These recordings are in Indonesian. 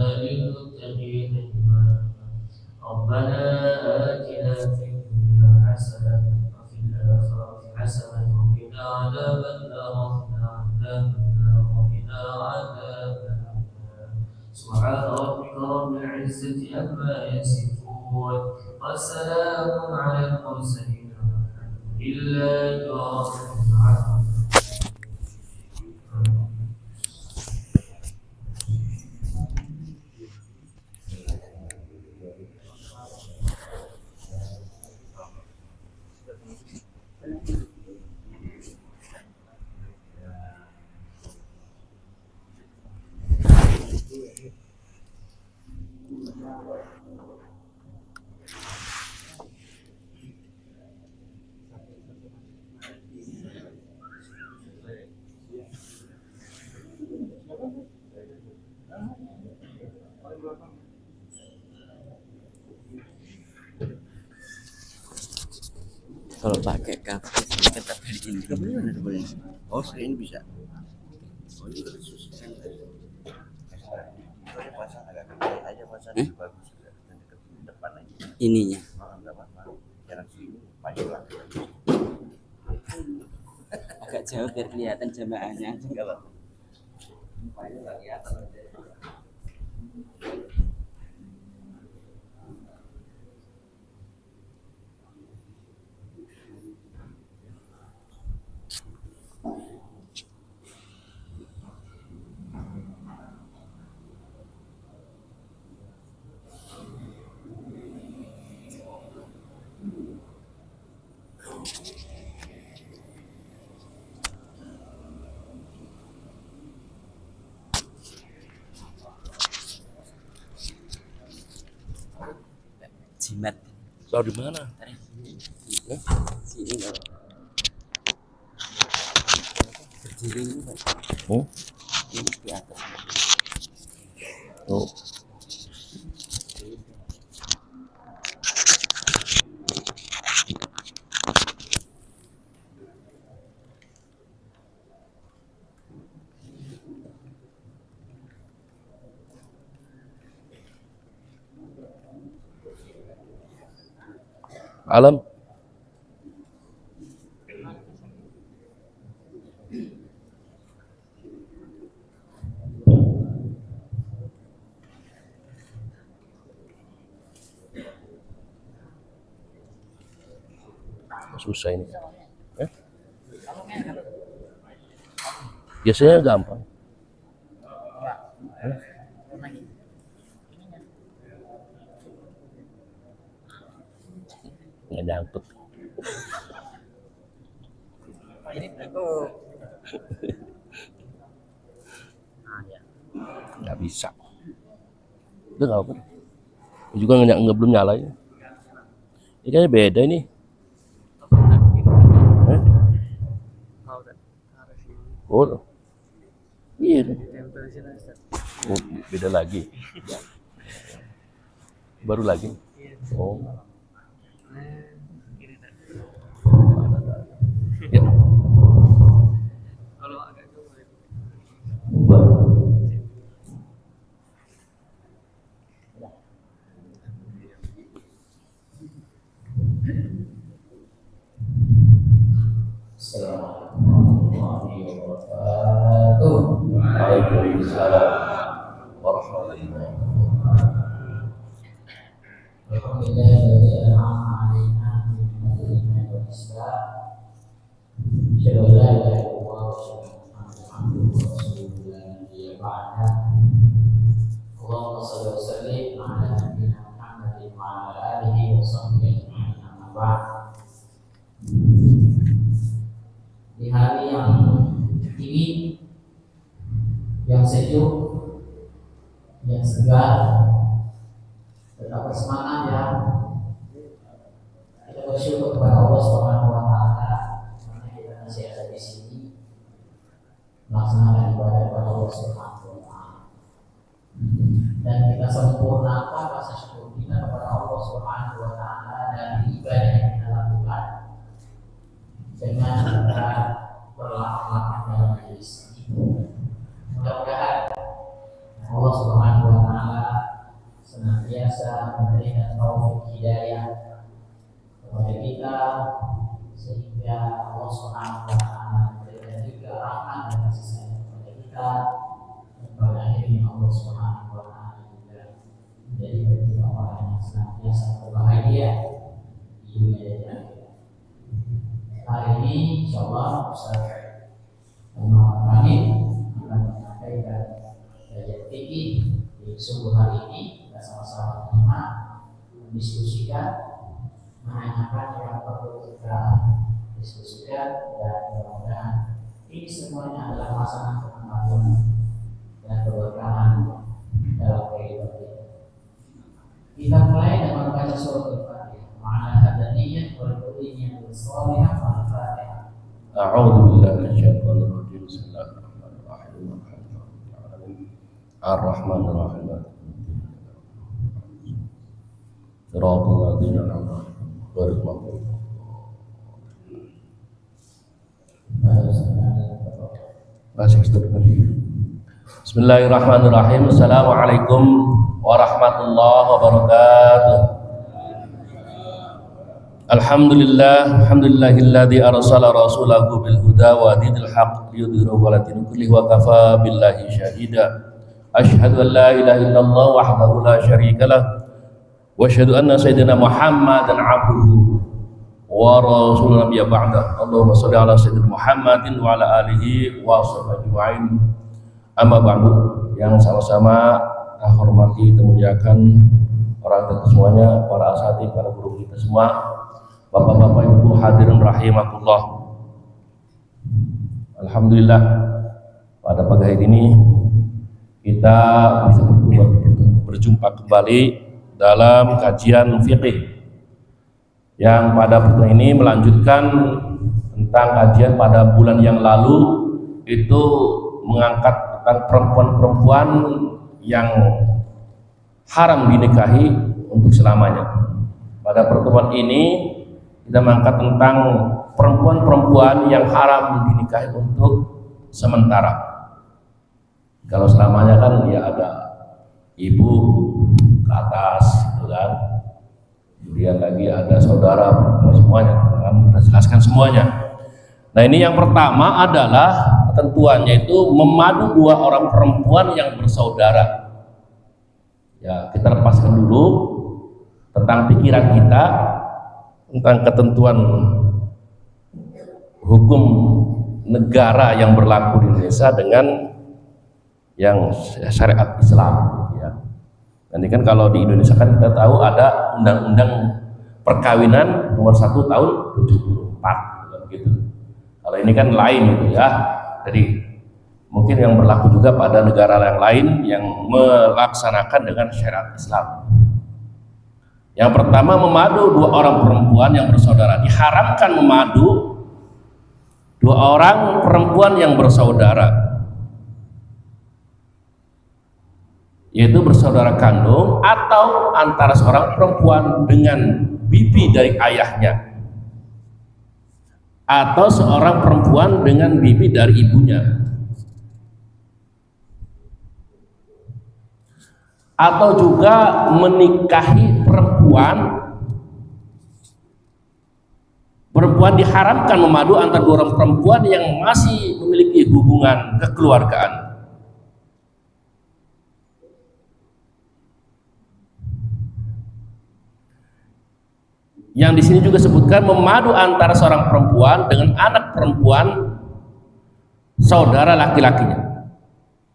للمتقين إماما ربنا آتنا في الدنيا حسنة وفي الآخرة حسنة وقنا عذاب النار وقنا عذاب النار سبحان ربك رب العزة عما يصفون وسلام على المرسلين والحمد لله رب العالمين. Kalau pakai kabel tetap dari ini gimana boleh? Oh, ini bisa. Oh, ini susah. Pasang agak kecil aja, pasang bagus depan aja. Ininya. Enggak apa-apa. Jalan sini panjang lah. Agak jauh biar kelihatan jamaahnya aja enggak apa-apa. Panjang enggak kelihatan aja. Jimat. Tahu di mana? Sini loh. Berdiri ini, Pak. Oh. Ini di atas. Oh. Alam. Susah ini. Biasanya gampang. Nggak nyangkut. Nggak bisa. Udah nggak apa. Juga nggak belum nyala ya. Ini kayaknya beda ini. Oh, iya. Oh, beda lagi. Baru lagi. Oh. Ya. Kalau agak jauh Assalamualaikum warahmatullahi wabarakatuh. Waalaikumsalam warahmatullahi wabarakatuh. Alhamdulillah an'ama 'alaina bi ni'matil iman wal islam. Asyhadu an la ilaha illallah wa asyhadu anna Muhammadan rasulullah. Allahumma shalli wa sallim ala nabiyyina Muhammadin wa ala alihi wa sahbihi ajma'in. Amma ba'd. Di hari yang dingin, yang sejuk, yang segar, tetap bersemangat ya. Kita bersyukur kepada Allah Subhanahu wa taala karena kita masih ada di sini melaksanakan ibadah kepada Allah Subhanahu wa taala. Dan kita sempurnakan rasa syukur kita kepada Allah Subhanahu wa taala dari ibadah yang kita lakukan dengan kita berlama-lama dalam majelis ini. Mudah-mudahan Allah Subhanahu wa taala senantiasa memberikan taufik hidayah kepada kita, sehingga Allah Subhanahu wa taala memberikan juga rahmat dan kasih sayang kepada kita, dan pada akhirnya Allah Subhanahu wa taala juga menjadikan kita orang yang senantiasa berbahagia di dunia dan akhirat. Hari ini insyaallah Ustaz Muhammad Rahim akan menyampaikan kajian fikih di subuh hari ini. Kita sama-sama menyimak, mendiskusikan, menanyakan yang perlu kita diskusikan, dan mudah-mudahan ini semuanya adalah masalah kemanfaatan dan keberkahan dalam kehidupan kita. Kita mulai dengan membaca surat Al-Fatihah. Ma'ala hadaniyah wal qudiniyah wal salihah wal fatihah. A'udzu billahi minasyaitonir rajim. Bismillahirrahmanirrahim. Ar-Rahmanir Rahim. Siratal ladzina an'amta 'alaihim ghairil maghdubi 'alaihim. Bismillahirrahmanirrahim. Assalamualaikum warahmatullahi wabarakatuh. Alhamdulillahilladzi arsala rasulahu bil huda wa dinil haqq liyudhhirahu 'ala dini kullihi wa kafa billahi syahida. Asyhadu an la ilaha illallah wahdahu la syarika lah wa asyhadu anna sayyidina Muhammadan 'abduhu wa rasulun nabiyya ba'da. Allahumma shalli ala sayyidina Muhammadin wa ala alihi wa sahbihi ajma'in. Amma ba'du. Yang sama-sama saya hormati dan muliakan orang tua semuanya, para asatidz, para guru kita semua, bapak-bapak, ibu hadirin rahimakumullah. Alhamdulillah pada pagi hari ini kita bisa berjumpa kembali dalam kajian fikih yang pada pertemuan ini melanjutkan tentang kajian pada bulan yang lalu, itu mengangkat tentang perempuan-perempuan yang haram dinikahi untuk selamanya. Pada pertemuan ini kita mengangkat tentang perempuan-perempuan yang haram dinikahi untuk sementara. Kalau selamanya kan ya ada ibu ke atas, gitu kan. Kemudian lagi ada saudara, semuanya kan kita jelaskan semuanya. Nah, ini yang pertama adalah ketentuannya itu memadu dua orang perempuan yang bersaudara. Ya, kita lepaskan dulu tentang pikiran kita tentang ketentuan hukum negara yang berlaku di Indonesia dengan yang syariat Islam, ya. Nanti kan kalau di Indonesia kan kita tahu ada undang-undang perkawinan nomor 1 tahun 74 gitu. Kalau ini kan lain gitu ya. Jadi mungkin yang berlaku juga pada negara yang lain yang melaksanakan dengan syariat Islam. Yang pertama, memadu dua orang perempuan yang bersaudara. Diharamkan memadu dua orang perempuan yang bersaudara, yaitu bersaudara kandung atau antara seorang perempuan dengan bibi dari ayahnya, atau seorang perempuan dengan bibi dari ibunya, atau juga menikahi perempuan diharamkan memadu antara dua orang perempuan yang masih memiliki hubungan kekeluargaan. Yang di sini juga sebutkan memadu antara seorang perempuan dengan anak perempuan saudara laki-lakinya.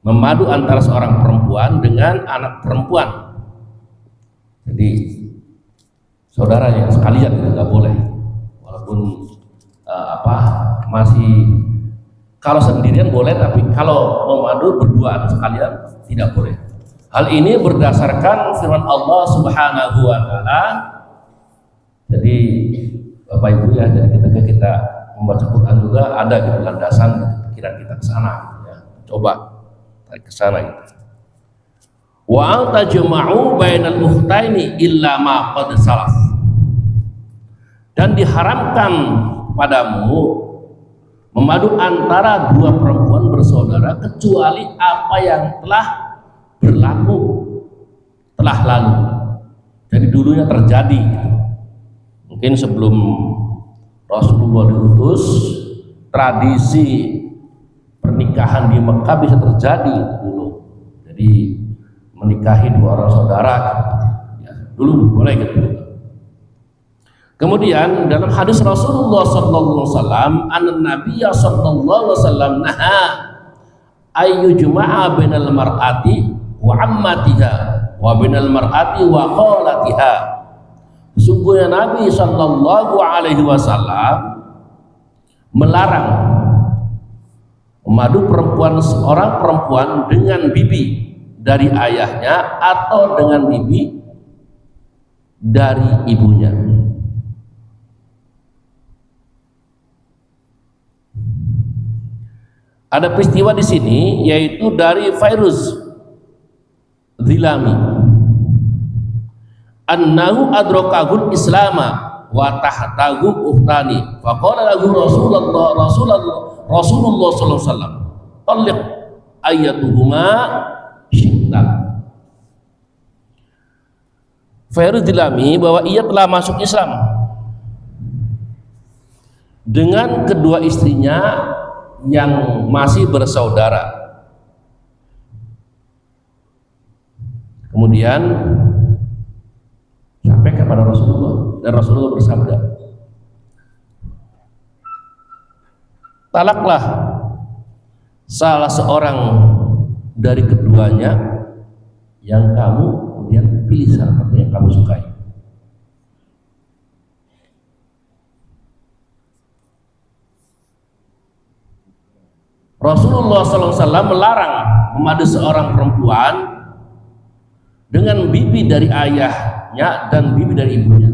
Memadu antara seorang perempuan dengan anak perempuan. Jadi saudaranya sekalian itu nggak boleh. Walaupun masih kalau sendirian boleh, tapi kalau memadu berdua sekalian tidak boleh. Hal ini berdasarkan firman Allah Subhanahu wa taala. Jadi Bapak Ibu ya, jadi ketika kita membaca Quran juga ada gitu landasan pikiran kita ke sana ya. Coba tarik ke sana gitu. Wa tajma'u bainal ukhtaini illa ma qad salaf. Dan diharamkan padamu memadu antara dua perempuan bersaudara kecuali apa yang telah berlaku, telah lalu. dulunya terjadi. Mungkin sebelum Rasulullah diutus, tradisi pernikahan di Mekah bisa terjadi dulu. Jadi menikahi dua orang saudara, ya, dulu boleh gitu. Kemudian dalam hadis Rasulullah sallallahu alaihi wasallam, an-nabiyya sallallahu alaihi wasallam naha ayyujma'a bainal mar'ati wa ammatiha wa bainal mar'ati wa khalatiha. Sungguhnya Nabi sallallahu alaihi wasallam melarang memadu seorang perempuan dengan bibi dari ayahnya atau dengan bibi dari ibunya. Ada peristiwa di sini yaitu dari Fairuz Zilami, annahu adrakahul islama wa tahtahu uhtani faqala lahu Rasulullah sallallahu alaihi wasallam talliq ayyatuhuma syi'ta. Fairuz Zilami bahwa ia telah masuk Islam dengan kedua istrinya yang masih bersaudara. Kemudian sampai kepada Rasulullah dan Rasulullah bersabda, talaklah salah seorang dari keduanya yang kamu kemudian pilih salah satu yang kamu sukai. Rasulullah SAW melarang memadu seorang perempuan dengan bibi dari ayahnya dan bibi dari ibunya.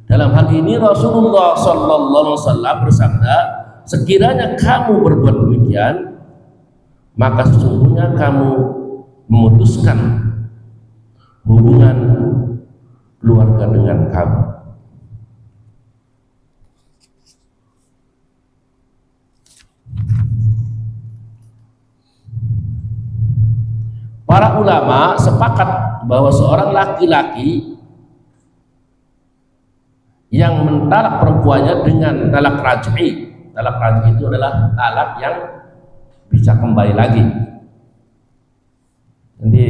Dalam hal ini Rasulullah SAW bersabda, sekiranya kamu berbuat demikian, maka sesungguhnya kamu memutuskan hubungan keluarga dengan kamu. Para ulama sepakat bahwa seorang laki-laki yang mentalak perempuannya dengan talak raj'i. Talak raj'i itu adalah talak yang bisa kembali lagi. Jadi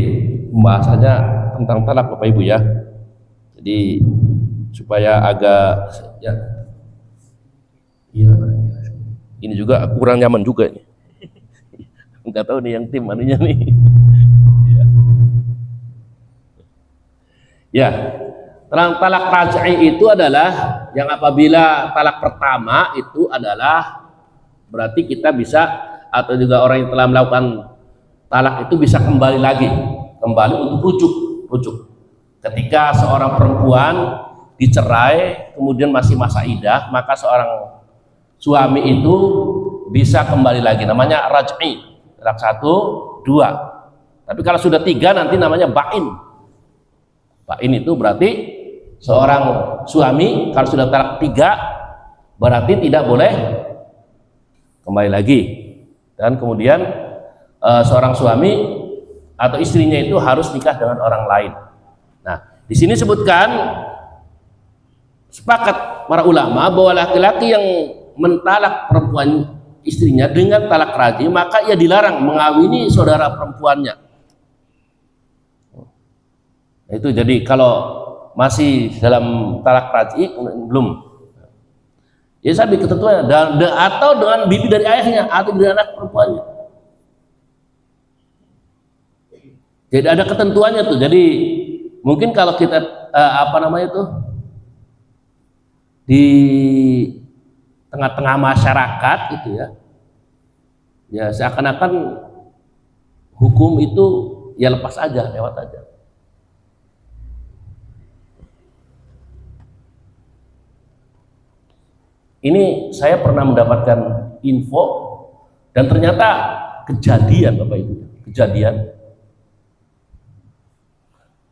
pembahasannya tentang talak Bapak Ibu ya. Jadi supaya agak ya. Iya. Ini juga kurang nyaman juga ini. Enggak tahu nih yang tim manunya nih. Ya, talak raj'i itu adalah yang apabila talak pertama itu adalah berarti kita bisa, atau juga orang yang telah melakukan talak itu bisa kembali lagi, kembali untuk rujuk. Ketika seorang perempuan dicerai kemudian masih masa iddah, maka seorang suami itu bisa kembali lagi, namanya raj'i, talak 1, 2. Tapi kalau sudah 3 nanti namanya ba'in. Ba'in itu berarti seorang suami kalau sudah talak 3 berarti tidak boleh kembali lagi, dan kemudian seorang suami atau istrinya itu harus nikah dengan orang lain. Nah, di sini sebutkan sepakat para ulama bahwa laki-laki yang mentalak perempuan istrinya dengan talak raj'i maka ia dilarang mengawini saudara perempuannya. Itu jadi kalau masih dalam talak raj'i belum. Ya saya ketentuannya atau dengan bibi dari ayahnya atau dari anak perempuannya. Jadi ada ketentuannya tuh. Jadi mungkin kalau kita di tengah-tengah masyarakat gitu ya. Ya seakan-akan hukum itu ya lepas aja, lewat aja. Ini saya pernah mendapatkan info dan ternyata kejadian Bapak Ibu, kejadian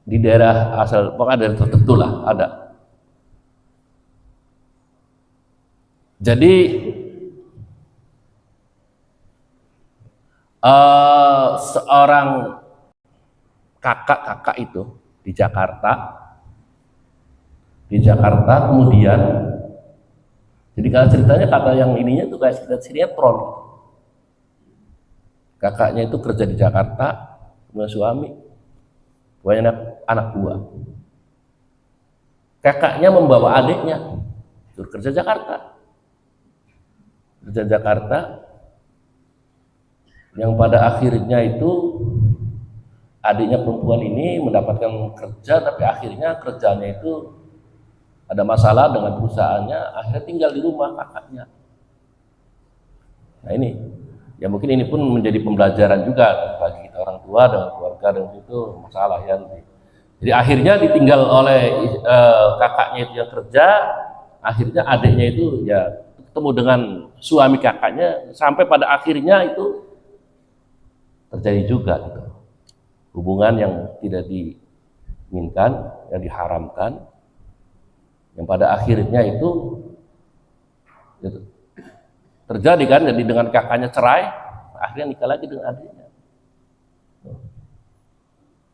di daerah asal, pokoknya daerah tertentu lah ada. Jadi seorang kakak itu di Jakarta di Jakarta. Kemudian jadi kalau ceritanya kata yang ininya tuh kayak sinetron. Kakaknya itu kerja di Jakarta, punya suami, punya anak dua. Kakaknya membawa adiknya suruh kerja Jakarta. Kerja Jakarta, yang pada akhirnya itu adiknya perempuan ini mendapatkan kerja, tapi akhirnya kerjanya itu ada masalah dengan perusahaannya, akhirnya tinggal di rumah kakaknya. Nah ini, ya mungkin ini pun menjadi pembelajaran juga bagi kita orang tua dan keluarga, dan itu masalah ya. Jadi akhirnya ditinggal oleh kakaknya itu yang kerja, akhirnya adiknya itu ya ketemu dengan suami kakaknya, sampai pada akhirnya itu terjadi juga gitu. Hubungan yang tidak diinginkan, yang diharamkan, yang pada akhirnya itu gitu, terjadi kan. Jadi dengan kakaknya cerai, akhirnya nikah lagi dengan adiknya.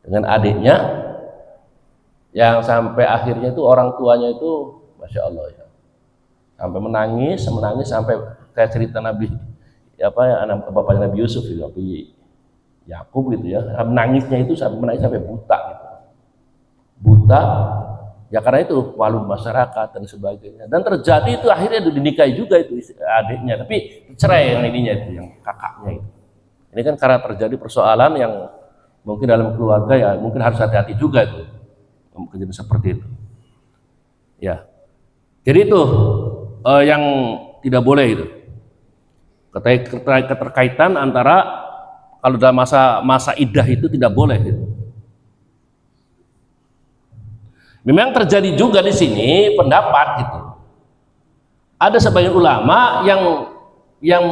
Dengan adiknya yang sampai akhirnya itu orang tuanya itu Masya Allah ya, sampai menangis sampai kayak cerita Nabi anak bapaknya Nabi Yusuf itu, Nabi Yakub gitu ya, menangisnya itu sampai menangis sampai buta gitu. Buta ya karena itu malu masyarakat dan sebagainya. Dan terjadi itu akhirnya dinikahi juga itu adiknya, tapi cerai yang ininya itu, yang kakaknya itu. Ini kan karena terjadi persoalan yang mungkin dalam keluarga ya, mungkin harus hati-hati juga itu kejadian seperti itu. Ya, jadi itu yang tidak boleh itu. Keterkaitan antara kalau dalam masa iddah itu tidak boleh gitu. Memang terjadi juga di sini pendapat gitu. Ada sebagian ulama yang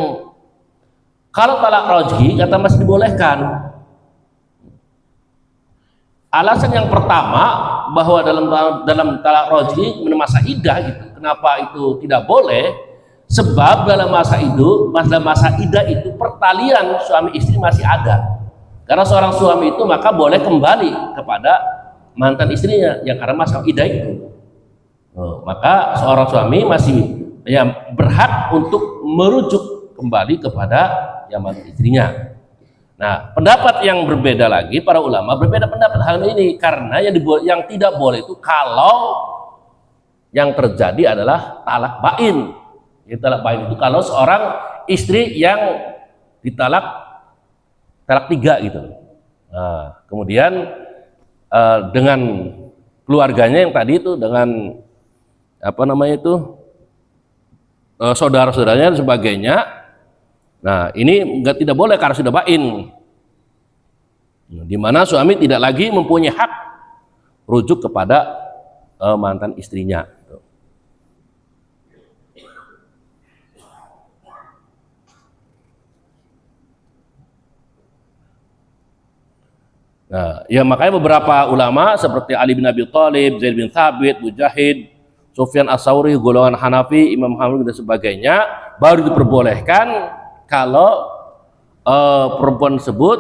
kalau talak raj'i kata masih dibolehkan. Alasan yang pertama bahwa dalam talak raj'i masa iddah gitu. Kenapa itu tidak boleh? Sebab dalam masa iddah itu pertalian suami istri masih ada. Karena seorang suami itu maka boleh kembali kepada mantan istrinya yang karena masa iddah itu. Maka seorang suami masih ya berhak untuk merujuk kembali kepada yang mantan istrinya. Nah, pendapat yang berbeda lagi, para ulama berbeda pendapat hal ini, karena yang tidak boleh itu kalau yang terjadi adalah talak bain. Ya, talak bain itu kalau seorang istri yang talak 3 gitu. Nah, kemudian dengan keluarganya yang tadi itu, dengan saudara-saudaranya dan sebagainya. Nah, ini tidak boleh karena sudah bain, di mana suami tidak lagi mempunyai hak rujuk kepada mantan istrinya. Nah, ya makanya beberapa ulama seperti Ali bin Abi Thalib, Zaid bin Thabit, Mujahid, Sufyan As-Tsauri, golongan Hanafi, Imam Hamid dan sebagainya baru diperbolehkan kalau perempuan tersebut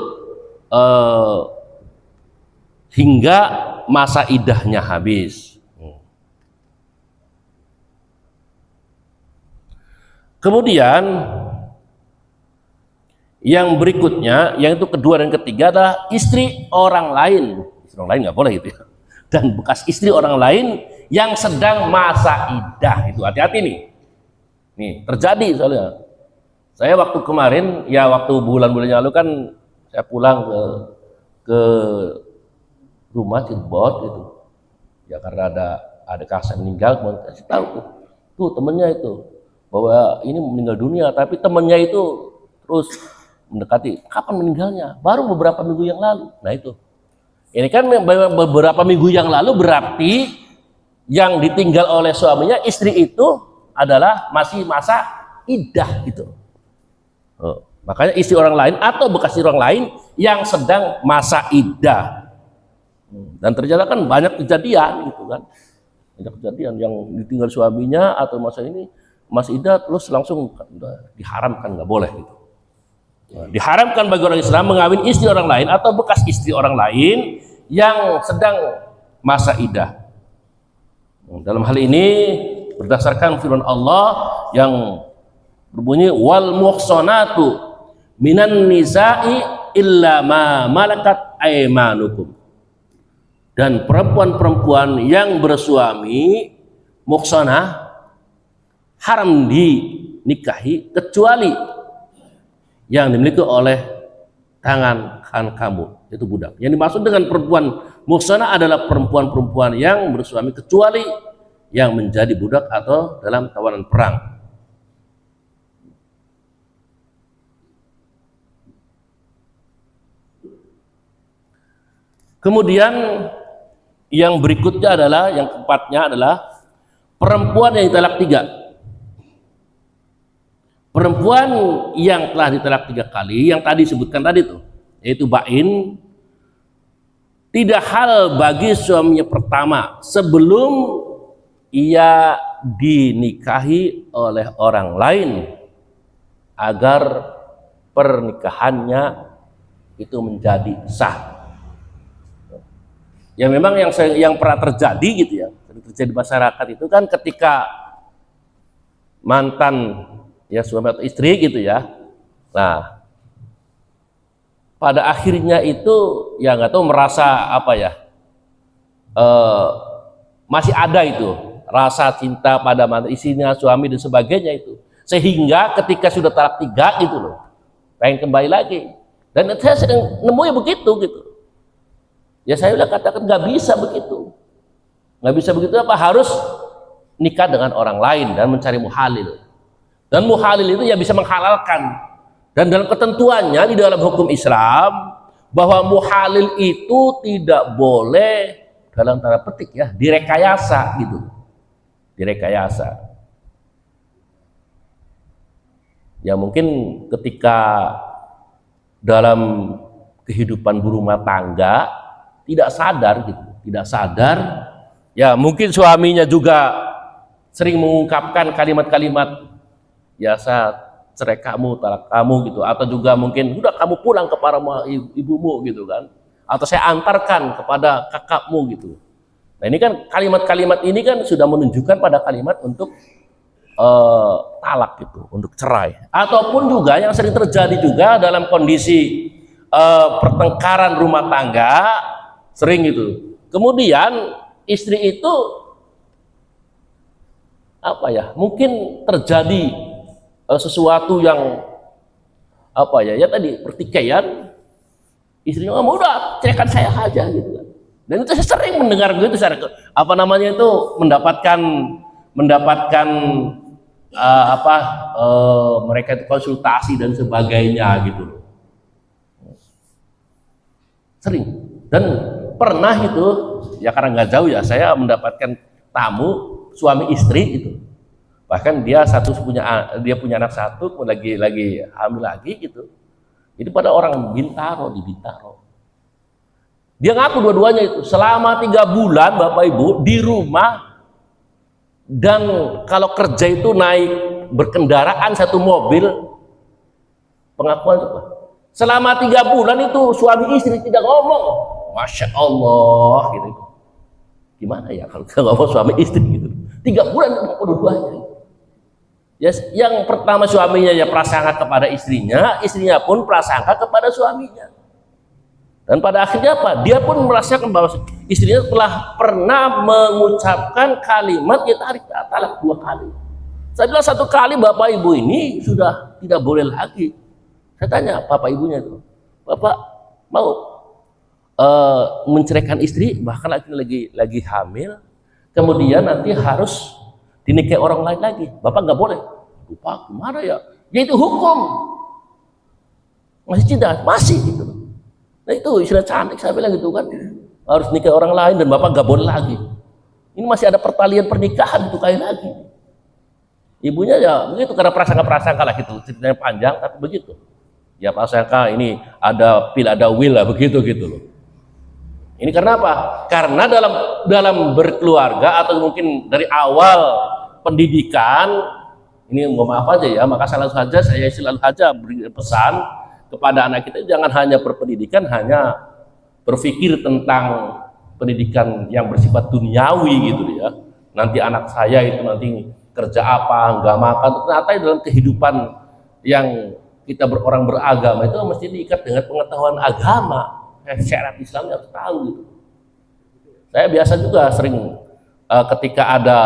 hingga masa iddahnya habis. Kemudian yang berikutnya, yang itu kedua dan ketiga adalah istri orang lain. Istri orang lain nggak boleh gitu ya. Dan bekas istri orang lain yang sedang masa iddah itu hati-hati nih. Nih terjadi soalnya. Saya waktu kemarin, ya waktu bulan-bulan lalu kan saya pulang ke rumah Cirebon gitu. Ya karena ada kakak meninggal, kemudian kasih tahu tuh temennya itu bahwa ini meninggal dunia, tapi temennya itu terus mendekati kapan meninggalnya, baru beberapa minggu yang lalu. Nah itu, ini kan beberapa minggu yang lalu berarti yang ditinggal oleh suaminya istri itu adalah masih masa iddah gitu. Makanya istri orang lain atau bekas istri orang lain yang sedang masa iddah. Dan ternyata kan banyak kejadian gitu kan, banyak kejadian yang ditinggal suaminya atau masa ini masih iddah terus langsung diharamkan, nggak boleh gitu. Nah, diharamkan bagi orang Islam mengawin istri orang lain atau bekas istri orang lain yang sedang masa iddah. Dalam hal ini berdasarkan firman Allah yang berbunyi wal muhsanatu minan nisa'i illa ma malakat aymanukum, dan perempuan-perempuan yang bersuami muhsanah haram dinikahi kecuali yang dimiliki oleh tangan kanan kamu, itu budak. Yang dimaksud dengan perempuan muhsanah adalah perempuan-perempuan yang bersuami kecuali yang menjadi budak atau dalam tawanan perang. Kemudian yang berikutnya adalah, yang keempatnya adalah perempuan yang ditalak 3. Perempuan yang telah ditalak 3 kali, yang tadi disebutkan tadi tuh, yaitu bain, tidak hal bagi suaminya pertama sebelum ia dinikahi oleh orang lain agar pernikahannya itu menjadi sah. Ya memang yang pernah terjadi gitu ya, terjadi di masyarakat itu kan ketika mantan ya suami atau istri gitu ya. Nah, pada akhirnya itu ya nggak tahu merasa apa ya, masih ada itu rasa cinta pada mantan istrinya, suami dan sebagainya itu, sehingga ketika sudah talak 3 gitu loh, pengen kembali lagi. Dan saya sedang nemu ya begitu gitu. Ya saya udah katakan nggak bisa begitu, apa harus nikah dengan orang lain dan mencari muhalil. Dan muhalil itu ya bisa menghalalkan. Dan dalam ketentuannya di dalam hukum Islam bahwa muhalil itu tidak boleh dalam tanda petik ya direkayasa gitu, direkayasa. Ya mungkin ketika dalam kehidupan berumah tangga tidak sadar gitu, tidak sadar ya mungkin suaminya juga sering mengungkapkan kalimat-kalimat ya saya cerai kamu, talak kamu gitu, atau juga mungkin udah kamu pulang kepada ibumu gitu kan, atau saya antarkan kepada kakakmu gitu. Nah ini kan kalimat-kalimat ini kan sudah menunjukkan pada kalimat untuk talak gitu, untuk cerai. Ataupun juga yang sering terjadi juga dalam kondisi pertengkaran rumah tangga sering gitu. Kemudian istri itu apa ya? Mungkin terjadi sesuatu yang apa ya? Ya tadi pertikaian, istrinya ngomong udah ceraikan saya aja gitu kan. Dan itu saya sering mendengar gitu, apa namanya itu mendapatkan mereka itu konsultasi dan sebagainya gitu loh. Sering. Dan pernah itu ya karena nggak jauh ya saya mendapatkan tamu suami istri itu, bahkan dia punya anak 1 lagi hamil lagi gitu. Jadi pada orang Bintaro, di Bintaro dia ngaku dua-duanya itu selama 3 bulan Bapak Ibu di rumah, dan kalau kerja itu naik berkendaraan 1 mobil. Pengakuan itu selama 3 bulan itu suami istri tidak ngomong. Masya Allah gitu. Gimana ya kalau nggak ngomong suami istri gitu. 3 bulan dua-duanya. Ya, yang pertama suaminya ya prasangka kepada istrinya, istrinya pun prasangka kepada suaminya. Dan pada akhirnya apa? Dia pun merasakan bahwa istrinya telah pernah mengucapkan kalimat ya tarik talak 2 kali. Saya bilang 1 kali Bapak Ibu ini sudah tidak boleh lagi. Saya tanya Bapak Ibunya itu, Bapak mau menceraikan istri, bahkan lagi hamil, kemudian nanti harus dinikahi orang lain lagi, Bapak nggak boleh? Lupa gimana ya? Ya itu hukum. Masih cinta, masih gitu. Nah itu istilah cantik saya bilang gitu kan, harus nikahi orang lain dan Bapak nggak boleh lagi. Ini masih ada pertalian pernikahan itu kayak lagi. Ibunya ya begitu karena prasangka lah gitu, ceritanya panjang tapi begitu. Ya prasangka ini ada pil ada will lah begitu gitu loh. Ini karena apa? Karena dalam berkeluarga atau mungkin dari awal pendidikan ini mohon maaf aja ya, maka selalu saja beri pesan kepada anak kita jangan hanya berpendidikan, hanya berpikir tentang pendidikan yang bersifat duniawi gitu ya. nanti anak saya itu nanti kerja apa, nggak makan. Ternyata dalam kehidupan yang kita orang beragama itu mesti diikat dengan pengetahuan agama. Syarat Islam harus tahu gitu. Saya biasa juga sering ketika ada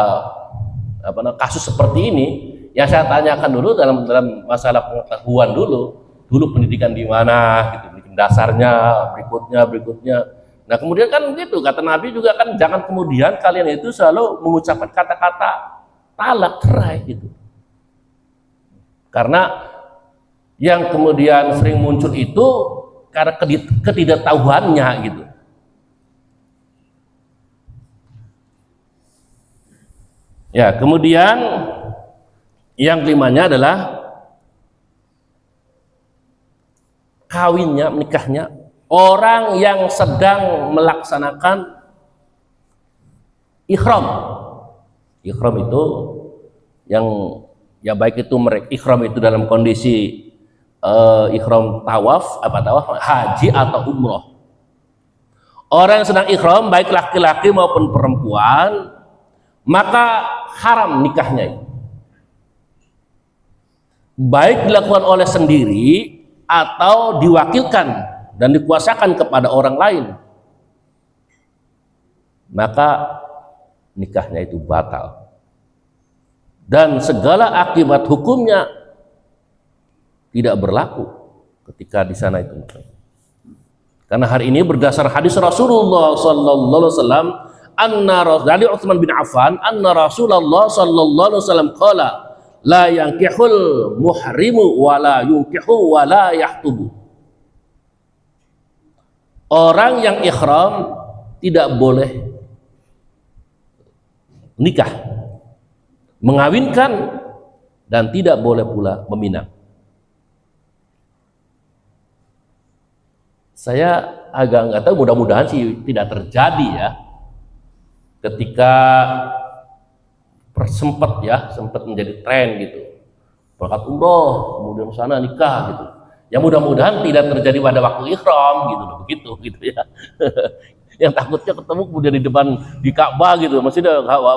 kasus seperti ini, yang saya tanyakan dulu dalam masalah pengetahuan dulu pendidikan di mana, gitu, pendidikan dasarnya, berikutnya. Nah kemudian kan gitu kata Nabi juga kan, jangan kemudian kalian itu selalu mengucapkan kata-kata talak cerai gitu. Karena yang kemudian sering muncul itu karena ketidaktahuannya gitu. Ya, kemudian yang kelimanya adalah kawinnya, menikahnya orang yang sedang melaksanakan ihram. Ihram itu yang ya baik itu ihram itu dalam kondisi ihram tawaf, haji atau umroh. Orang yang sedang ihram baik laki-laki maupun perempuan, maka haram nikahnya itu. Baik dilakukan oleh sendiri atau diwakilkan dan dikuasakan kepada orang lain, maka nikahnya itu batal dan segala akibat hukumnya tidak berlaku ketika di sana itu. Karena hari ini berdasar hadis Rasulullah sallallahu alaihi wasallam, dari Utsman bin Affan, anna Rasulullah sallallahu alaihi wasallam qala la yankihul muhrimu wala yunkihu wala yahtubu. Orang yang ihram tidak boleh nikah, mengawinkan, dan tidak boleh pula meminang. Saya agak nggak tahu, mudah-mudahan sih tidak terjadi ya, ketika sempat menjadi tren gitu, berangkat umroh kemudian sana nikah gitu. Ya mudah-mudahan tidak terjadi pada waktu ihram gitu loh, begitu ya. Yang takutnya ketemu kemudian di Ka'bah gitu, masih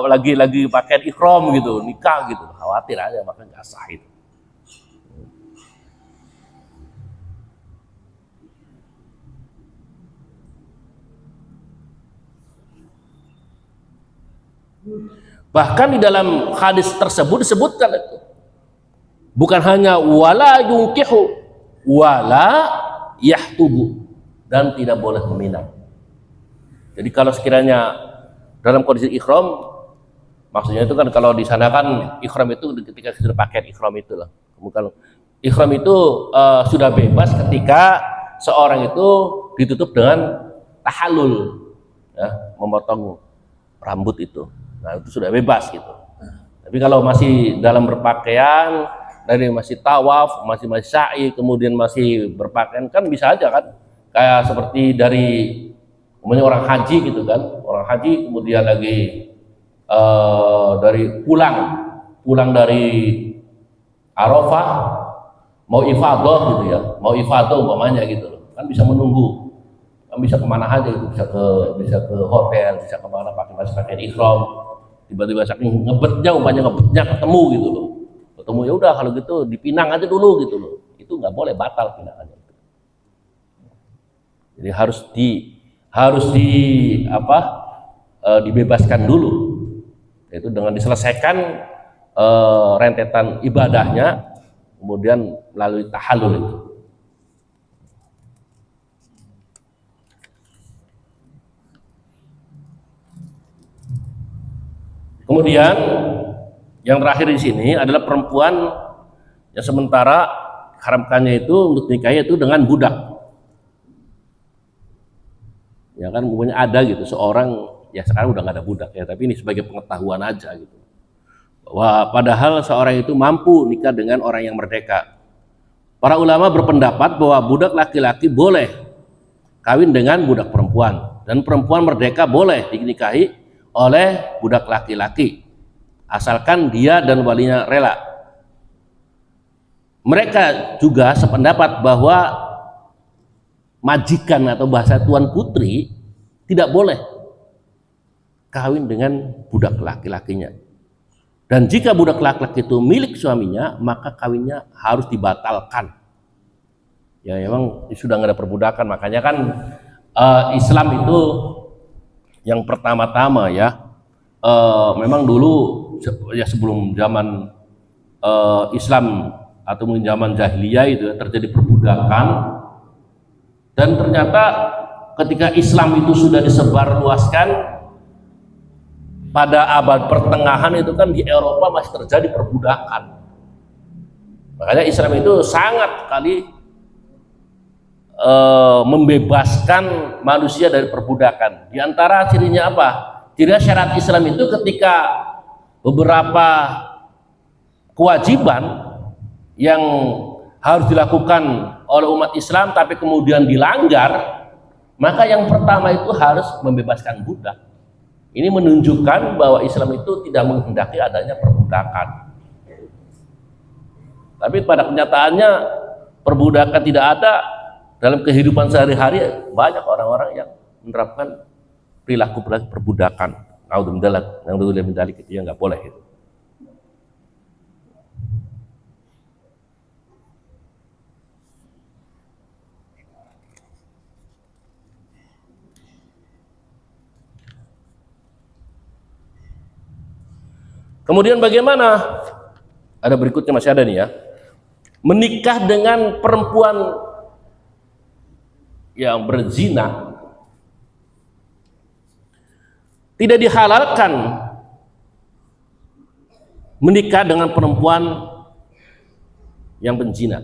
lagi pakaian ihram gitu, nikah gitu, khawatir aja, maka nggak sah itu. Bahkan di dalam hadis tersebut disebutkan itu bukan hanya wala yunkihu wala yahtubu, dan tidak boleh meminang. Jadi kalau sekiranya dalam kondisi ihram, maksudnya itu kan kalau di sana kan ihram itu ketika sudah pakai ihram itu lah. Kalau ihram itu sudah bebas ketika seorang itu ditutup dengan tahallul, ya, memotong rambut itu. Nah itu sudah bebas gitu. Tapi kalau masih dalam berpakaian, dari masih tawaf, masih sa'i, kemudian masih berpakaian, kan bisa aja kan, kayak seperti dari orang haji gitu kan, orang haji kemudian lagi dari pulang dari Arafah mau ifadah gitu ya, mau ifadah umpamanya gitu loh, kan bisa menunggu, kan bisa kemana aja gitu, bisa ke hotel, bisa kemana pakai ihram, tiba-tiba saking ngebetnya ketemu gitu loh, ketemu ya udah kalau gitu dipinang aja dulu gitu loh, itu nggak boleh, batal pinangannya. Jadi harus dibebaskan dulu, yaitu dengan diselesaikan rentetan ibadahnya, kemudian melalui tahallul itu. Kemudian yang terakhir di sini adalah perempuan yang sementara haramkannya itu untuk nikahnya itu dengan budak. Ya kan, mungkin ada gitu seorang, ya sekarang udah nggak ada budak ya, tapi ini sebagai pengetahuan aja gitu, bahwa padahal seorang itu mampu nikah dengan orang yang merdeka. Para ulama berpendapat bahwa budak laki-laki boleh kawin dengan budak perempuan, dan perempuan merdeka boleh dinikahi oleh budak laki-laki asalkan dia dan walinya rela. Mereka juga sependapat bahwa majikan atau bahasa tuan putri tidak boleh kawin dengan budak laki-lakinya. Dan jika budak laki-laki itu milik suaminya, maka kawinnya harus dibatalkan. Ya memang sudah nggak ada perbudakan, makanya kan Islam itu yang pertama-tama ya, memang dulu ya sebelum zaman Islam atau mungkin zaman jahiliyah itu ya, terjadi perbudakan, dan ternyata ketika Islam itu sudah disebarluaskan pada abad pertengahan itu kan di Eropa masih terjadi perbudakan. Makanya Islam itu sangat kali membebaskan manusia dari perbudakan. Di antara cirinya apa? Ciri syarat Islam itu ketika beberapa kewajiban yang harus dilakukan oleh umat Islam tapi kemudian dilanggar, maka yang pertama itu harus membebaskan budak. Ini menunjukkan bahwa Islam itu tidak menghendaki adanya perbudakan. Tapi pada kenyataannya perbudakan tidak ada dalam kehidupan sehari-hari. Banyak orang-orang yang menerapkan perilaku perbudakan. Naudzubillah min dzalik, itu yang nggak boleh itu. Kemudian bagaimana? Ada berikutnya, masih ada nih ya. Menikah dengan perempuan yang berzina tidak dihalalkan. Menikah dengan perempuan yang berzina.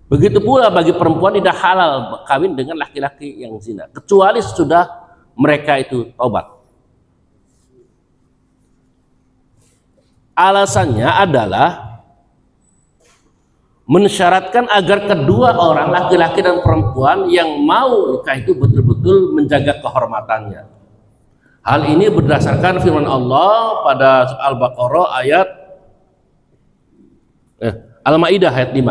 Begitu pula bagi perempuan tidak halal kawin dengan laki-laki yang zina, kecuali sesudah mereka itu taubat. Alasannya adalah mensyaratkan agar kedua orang, laki-laki dan perempuan yang mau nikah itu betul-betul menjaga kehormatannya. Hal ini berdasarkan firman Allah pada Al-Baqarah ayat Al-Maidah ayat 5.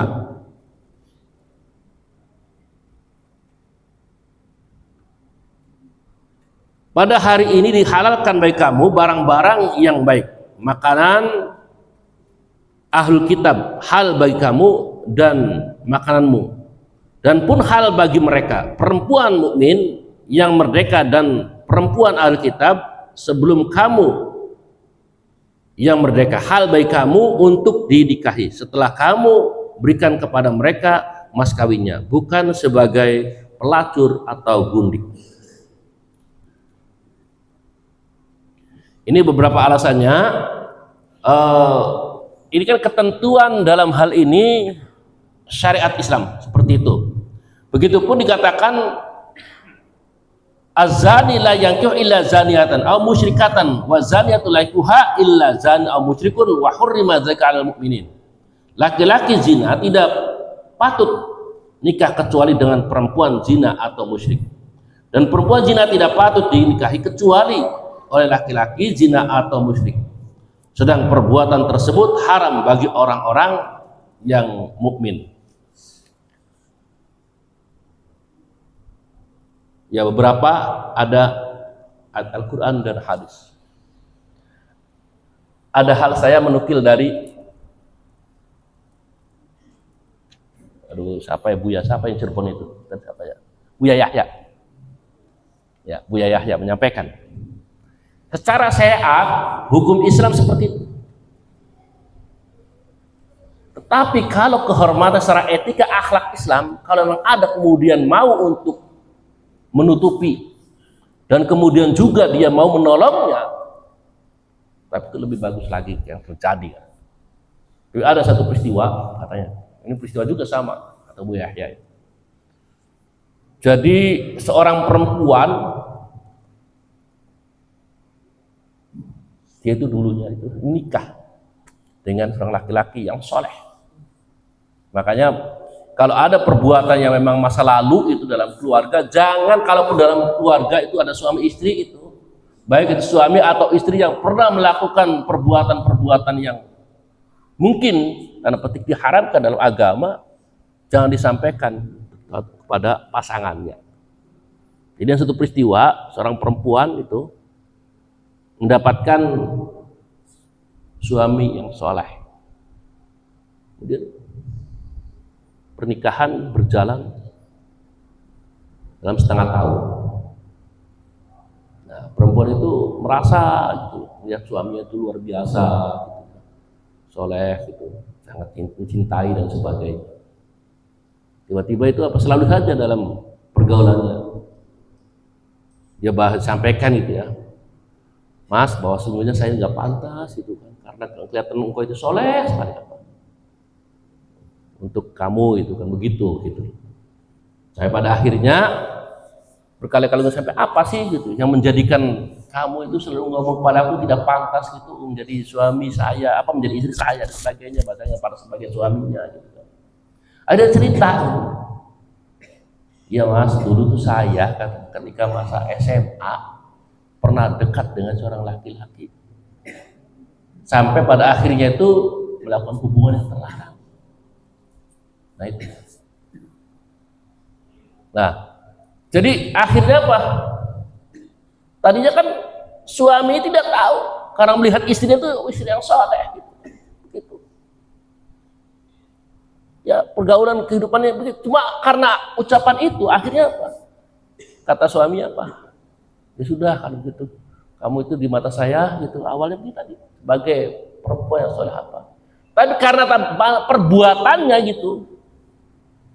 Pada hari ini dihalalkan bagi kamu barang-barang yang baik, makanan ahlul kitab, hal bagi kamu dan makananmu, dan pun hal bagi mereka perempuan mukmin yang merdeka dan perempuan ahlul kitab sebelum kamu yang merdeka, hal bagi kamu untuk dinikahi setelah kamu berikan kepada mereka mas kawinnya, bukan sebagai pelacur atau gundik. Ini beberapa alasannya. Ini kan ketentuan dalam hal ini syariat Islam seperti itu. Begitupun dikatakan az-zani la yankihu illa zaniatan aw musyrikatan wa zaniatu la yankihuha illa zani aw musyrikun wa hurrima dzalika 'alal mu'minin. Laki-laki zina tidak patut nikah kecuali dengan perempuan zina atau musyrik. Dan perempuan zina tidak patut dinikahi kecuali oleh laki-laki zina atau musyrik. Sedang perbuatan tersebut haram bagi orang-orang yang mukmin. Ya, beberapa ada Al-Quran dan hadis. Ada hal saya menukil dari siapa ya, Buya, siapa yang Cirebon itu? Dan siapa ya? Buya Yahya. Ya, Buya Yahya menyampaikan. Secara syariat, hukum Islam seperti itu. Tetapi kalau kehormatan secara etika akhlak Islam, kalau memang ada kemudian mau untuk menutupi dan kemudian juga dia mau menolongnya, tapi itu lebih bagus lagi yang terjadi. Jadi ada satu peristiwa katanya, ini peristiwa juga sama kata Bu Yahya. Jadi seorang perempuan, dia itu dulunya itu nikah dengan seorang laki-laki yang soleh. Makanya kalau ada perbuatan yang memang masa lalu itu dalam keluarga, jangan, kalaupun dalam keluarga itu ada suami istri itu, baik itu suami atau istri yang pernah melakukan perbuatan-perbuatan yang mungkin tanda petik diharamkan dalam agama, jangan disampaikan kepada pasangannya. Jadi yang satu peristiwa, seorang perempuan itu mendapatkan suami yang soleh. Kemudian pernikahan berjalan dalam setengah tahun. Nah, perempuan itu merasa gitu, lihat suaminya itu luar biasa, gitu, soleh, gitu, sangat mencintai dan sebagainya. Tiba-tiba itu apa selalu saja dalam pergaulannya dia sampaikan gitu ya, Mas, bahwa sungguhnya saya nggak pantas itu kan, karena kelihatan engkau itu soleh sekali apa untuk kamu itu kan begitu gitu. Saya pada akhirnya berkali-kali sampai apa sih gitu yang menjadikan kamu itu selalu ngomong kepada aku tidak pantas gitu menjadi suami saya, apa menjadi istri saya dan sebagainya, bahasanya pada sebagai suaminya gitu. Ada cerita, ya Mas, dulu tuh saya kan ketika masa SMA pernah dekat dengan seorang laki-laki sampai pada akhirnya itu melakukan hubungan yang terlarang. Nah itu. Nah, jadi akhirnya apa? Tadinya kan suami tidak tahu karena melihat istrinya itu istri yang soleh gitu. Ya pergaulan kehidupannya begitu. Cuma karena ucapan itu akhirnya apa? Kata suami apa? Ya sudah kalau gitu, kamu itu di mata saya gitu. Awalnya begini tadi sebagai perempuan yang soleh apa. Tapi karena perbuatannya gitu,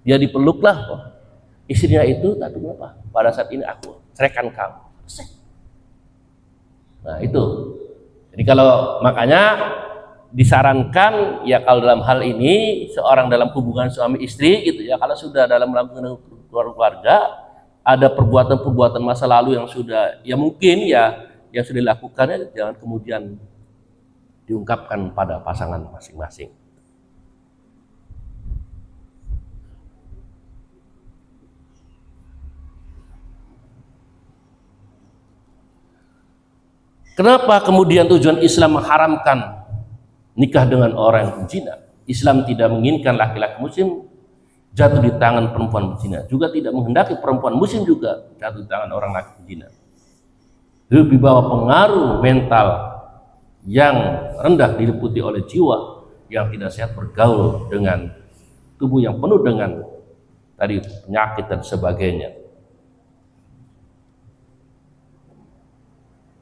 dia dipeluklah kok. Istrinya itu tapi apa? Pada saat ini aku ceraikan kamu. Nah itu. Jadi kalau makanya disarankan ya kalau dalam hal ini seorang dalam hubungan suami istri gitu ya, kalau sudah dalam keluarga ada perbuatan-perbuatan masa lalu yang sudah ya mungkin ya yang sudah dilakukan ya jangan kemudian diungkapkan pada pasangan masing-masing. Kenapa kemudian tujuan Islam mengharamkan nikah dengan orang yang berzina? Islam tidak menginginkan laki-laki muslim jatuh di tangan perempuan berzina, juga tidak menghendaki perempuan muslim juga jatuh di tangan orang laki berzina. Lebih bawah pengaruh mental yang rendah diliputi oleh jiwa yang tidak sehat bergaul dengan tubuh yang penuh dengan tadi penyakit dan sebagainya.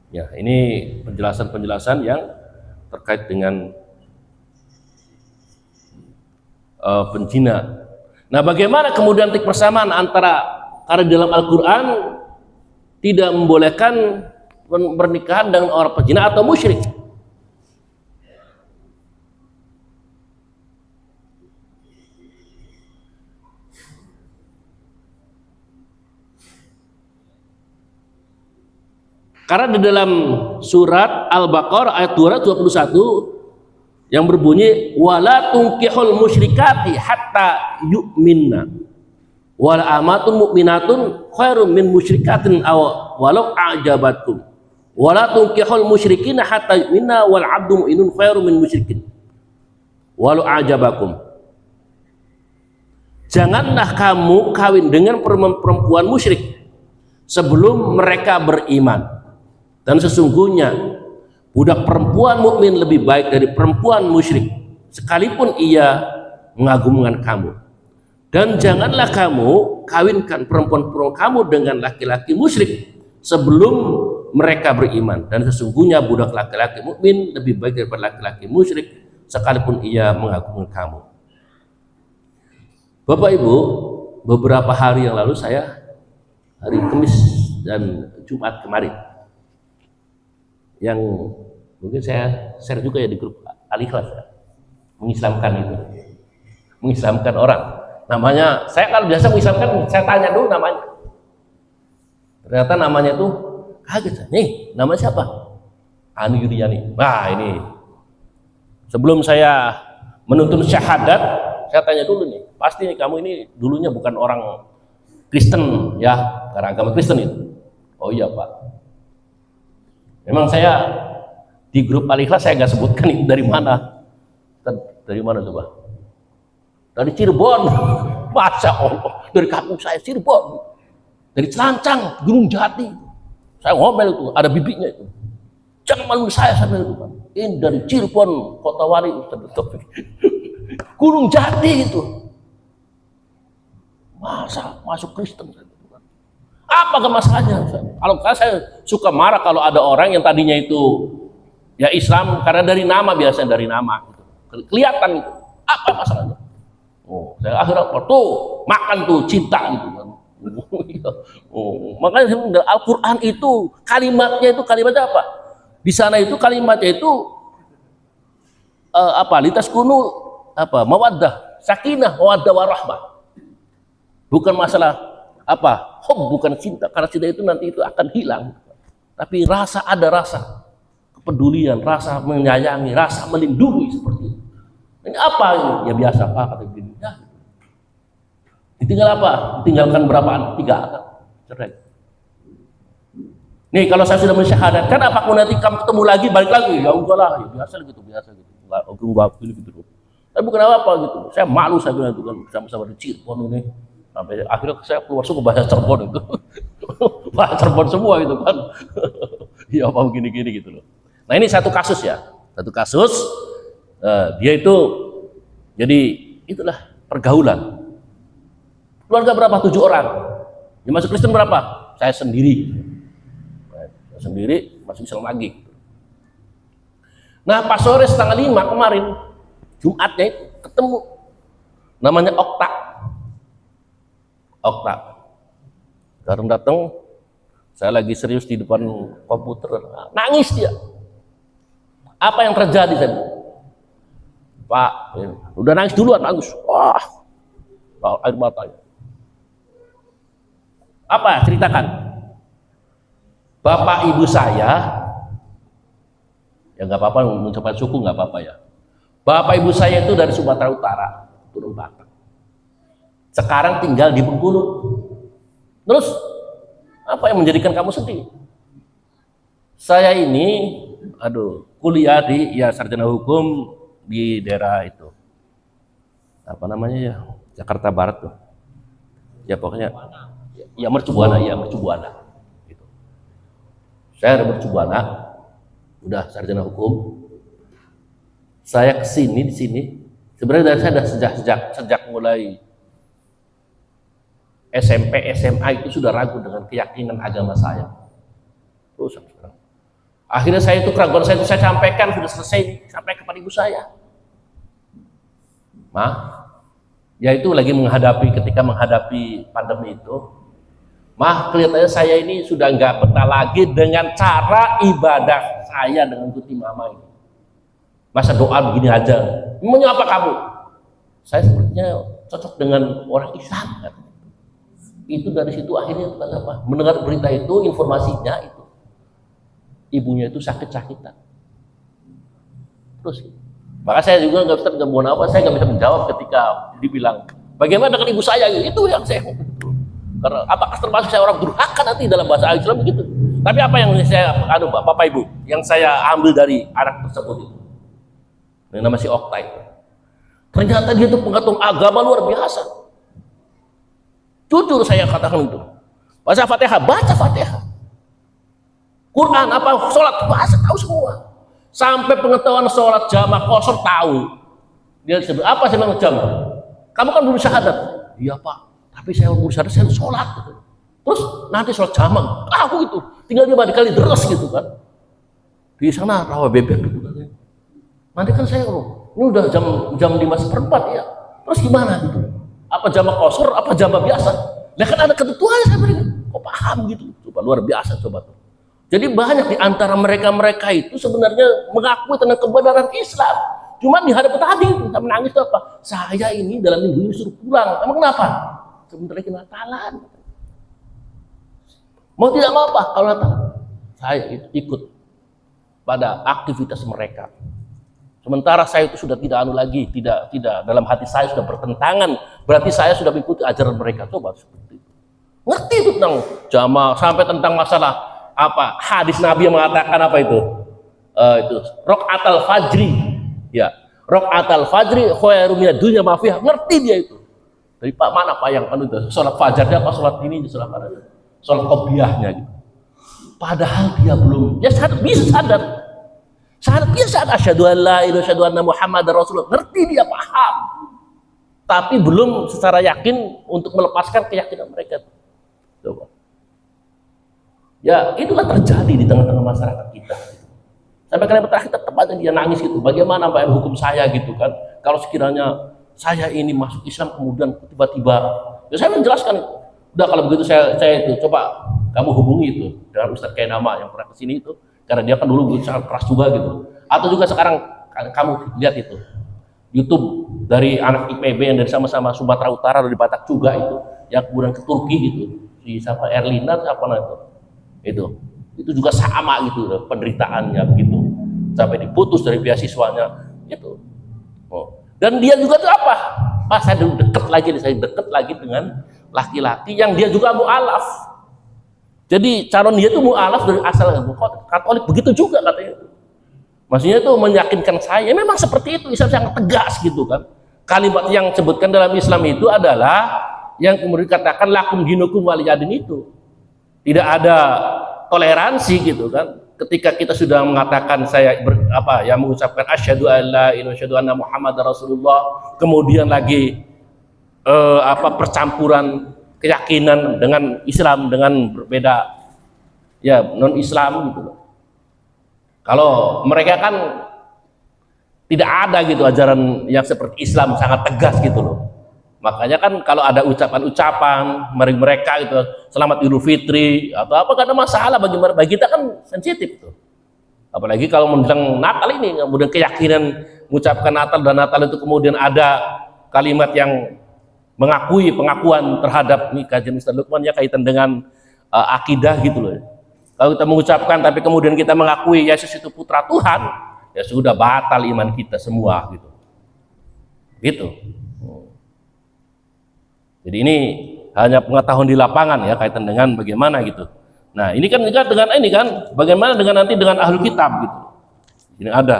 Ya, ini penjelasan-penjelasan yang terkait dengan penzina. Nah, bagaimana kemudian titik persamaan antara karena dalam Al-Quran tidak membolehkan pernikahan dengan orang penzina atau musyrik? Karena di dalam surat Al-Baqarah ayat 221 yang berbunyi wala tunkihul musyrikati hatta yu'minna wala amatun mu'minatun khairum min musyrikatin aw walau a'jabatkum wala tunkihul musyrikina hatta yu'minna wal 'abdu mu'minun khairum min musyrikin walau a'jabakum. Janganlah kamu kawin dengan perempuan musyrik sebelum mereka beriman. Dan sesungguhnya budak perempuan mukmin lebih baik dari perempuan musyrik sekalipun ia mengagumkan kamu. Dan janganlah kamu kawinkan perempuan-perempuan kamu dengan laki-laki musyrik sebelum mereka beriman. Dan sesungguhnya budak laki-laki mukmin lebih baik daripada laki-laki musyrik sekalipun ia mengagumkan kamu. Bapak Ibu, beberapa hari yang lalu saya hari Kamis dan Jumat kemarin yang mungkin saya share juga ya di grup Al-Ikhlas ya, mengislamkan orang. Namanya saya kalau biasa mengislamkan saya tanya dulu namanya. Ternyata namanya tuh kaget. Nih namanya siapa? Anu Yuryani. Nah ini sebelum saya menuntun syahadat saya tanya dulu nih, pasti nih kamu ini dulunya bukan orang Kristen ya, karena agama Kristen itu. Oh iya Pak. Memang saya di grup Al-Ikhlas saya nggak sebutkan itu dari mana. Dari mana coba? Dari Cirebon. Masya Allah. Dari kampung saya Cirebon. Dari Celancang, Gunung Jati. Saya ngomel itu, ada bibinya itu. Jangan malu saya bilang itu kan. Ini dari Cirebon, Kota Wali, Gunung Jati itu. Masa masuk Kristen? Apa masalahnya? Kalau saya suka marah kalau ada orang yang tadinya itu ya Islam karena dari nama, biasanya dari nama gitu. Kelihatan itu. Apa masalahnya? Oh, saya akhirnya tuh makan tuh cinta gitu kan. Oh, makanya Al-Qur'an itu kalimatnya apa? Di sana itu kalimatnya itu litas kunu mawaddah, sakinah, mawaddah warahmah. Bukan masalah bukan cinta, karena cinta itu nanti itu akan hilang. Tapi ada rasa kepedulian, rasa menyayangi, rasa melindungi seperti itu. Ini apa ini? Ya biasa Pak, kata begini. Ya. Ditinggal apa? Ditinggalkan berapa anak? 3 anak. Cerai. Nih kalau saya sudah mensyahadatkan, apakah nanti kamu ketemu lagi, balik lagi? Ya enggak lah, ya biasa gitu. Enggak gitu. Tapi bukan apa gitu. Saya malu, saya bilang itu kan sama-sama di Cirebon ini. Sampai akhirnya saya keluar suku bahasa Cirebon itu. Bahasa Cirebon semua itu kan. Ya apa gini-gini gitu loh. Nah ini satu kasus ya. Satu kasus dia itu jadi itulah pergaulan. Keluarga berapa? 7 orang. Yang masuk Kristen berapa? Saya sendiri. Masuk Islam lagi. Nah pas sore 4:30 kemarin Jumatnya itu ketemu namanya Okta. Datang, saya lagi serius di depan komputer, nangis dia. Apa yang terjadi? Saya Pak, udah nangis duluan, bagus. Wah, air matanya. Apa? Ceritakan. Bapak ibu saya, ya nggak apa-apa, mengucapkan suku nggak apa-apa ya. Bapak ibu saya itu dari Sumatera Utara, turun Batak. Sekarang tinggal di Bengkulu. Terus apa yang menjadikan kamu sedih? Saya ini, kuliah di sarjana hukum di daerah itu. Apa namanya ya? Jakarta Barat tuh. Ya pokoknya ya Mercubuana. Gitu. Saya dari Mercubuana, udah sarjana hukum. Saya kesini di sini. Sebenarnya dari saya sejak mulai SMP, SMA itu sudah ragu dengan keyakinan agama saya. Terus sekarang. Akhirnya saya itu keraguan saya sampaikan, sudah selesai sampai kepada ibu saya. Yaitu lagi ketika menghadapi pandemi itu. Kelihatannya saya ini sudah nggak betah lagi dengan cara ibadah saya dengan kuti mama ini. Masa doa begini aja? Memangnya apa kamu? Saya sepertinya cocok dengan orang Islam. Itu dari situ akhirnya mendengar berita itu, informasinya itu ibunya itu sakit-sakitan. Terus maka saya juga nggak bisa menjawab ketika dibilang bagaimana dengan ibu saya, itu yang saya karena apakah termasuk saya orang durhaka nanti dalam bahasa Islam begitu. Tapi apa yang saya Bapak Ibu yang saya ambil dari anak tersebut itu yang nama si Okta itu, ternyata dia itu pengatung agama luar biasa. Jujur saya katakan itu. Baca Fatihah. Quran sholat bahasa tahu semua. Sampai pengetahuan sholat jamaah qashar tahu. Dia sebut apa sih memang jamaah? Kamu kan belum syahadat. Iya Pak. Tapi saya belum syahadat, saya sholat. Gitu. Terus nanti sholat jamaah. Tahu itu. Tinggal dia kali deres gitu kan. Di sana rawa bebek gitu kan. Nanti kan saya ini udah jam 5:15 ya. Terus gimana gitu? Apa jamaah qashar, apa jamaah biasa? Nah kan ada ketentuannya saya berikan. Kok paham gitu? Coba luar biasa coba tuh. Jadi banyak di antara mereka itu sebenarnya mengakui tentang kebenaran Islam. Cuma di hadapan tadi kita menangis itu apa? Saya ini dalam minggu ini suruh pulang. Emang kenapa? Sebentar lagi Natalan. Mau tidak mau apa? Kalau Natal saya ikut pada aktivitas mereka. Sementara saya itu sudah tidak lagi, tidak dalam hati saya sudah bertentangan, berarti saya sudah mengikuti ajaran mereka. Coba seperti itu. Ngerti itu tentang jamaah, sampai tentang masalah hadis Nabi yang mengatakan itu raqatul fajri. Ya, raqatul fajri khairum minad dunya ma fiha. Ngerti dia itu. Dari Pak mana Pak yang itu? Salat fajarnya apa salat ini, salat qobliyahnya gitu. Padahal dia belum, bisa sadar. Syahadat dia syahadat asyhadu an la ilaha illallah asyhadu anna muhammadar rasulullah. Ngerti dia, paham. Tapi belum secara yakin untuk melepaskan keyakinan mereka. Coba. Ya, itulah terjadi di tengah-tengah masyarakat kita. Sampai kalimat terakhir tepatnya dia nangis gitu. Bagaimana Pak hukum saya gitu kan? Kalau sekiranya saya ini masuk Islam kemudian tiba-tiba, ya saya menjelaskan, udah kalau begitu saya itu coba kamu hubungi itu dengan Ustadz Kainama yang pernah kesini itu, karena dia kan dulu sangat keras juga gitu. Atau juga sekarang kamu lihat itu YouTube dari anak IPB yang dari sama-sama Sumatera Utara dari Batak juga itu, yang kemudian ke Turki gitu, si siapa Erlina siapa itu juga sama gitu penderitaannya begitu, sampai diputus dari beasiswanya gitu. Dan dia juga tuh apa? Saya deket lagi dengan laki-laki yang dia juga mu'alaf. Jadi calon dia tuh mu'alaf dari asal Katolik, begitu juga katanya. Maksudnya itu meyakinkan saya, memang seperti itu, Islam sangat tegas gitu kan. Kalimat yang disebutkan dalam Islam itu adalah yang kemudian dikatakan lakum dinukum waliyadin itu. Tidak ada toleransi gitu kan. Ketika kita sudah mengatakan mengucapkan asyhadu alla ilaha illallah asyhadu anna muhammadar rasulullah, kemudian lagi percampuran keyakinan dengan Islam dengan berbeda ya non Islam gitu loh. Kalau mereka kan tidak ada gitu ajaran yang seperti Islam sangat tegas gitu loh. Makanya kan kalau ada ucapan-ucapan mereka gitu, selamat Idul Fitri atau apa, gak ada masalah bagi kita kan sensitif tuh. Apalagi kalau menjelang Natal ini, kemudian keyakinan mengucapkan Natal dan Natal itu kemudian ada kalimat yang mengakui pengakuan terhadap ini kajian Ustaz Lukman ya kaitan dengan akidah gitu loh. Kalau kita mengucapkan tapi kemudian kita mengakui Yesus itu putra Tuhan, ya sudah batal iman kita semua gitu. Gitu. Jadi ini hanya pengetahuan di lapangan ya kaitan dengan bagaimana gitu. Nah ini kan juga dengan ini kan bagaimana dengan nanti dengan ahlul kitab gitu. Ini ada.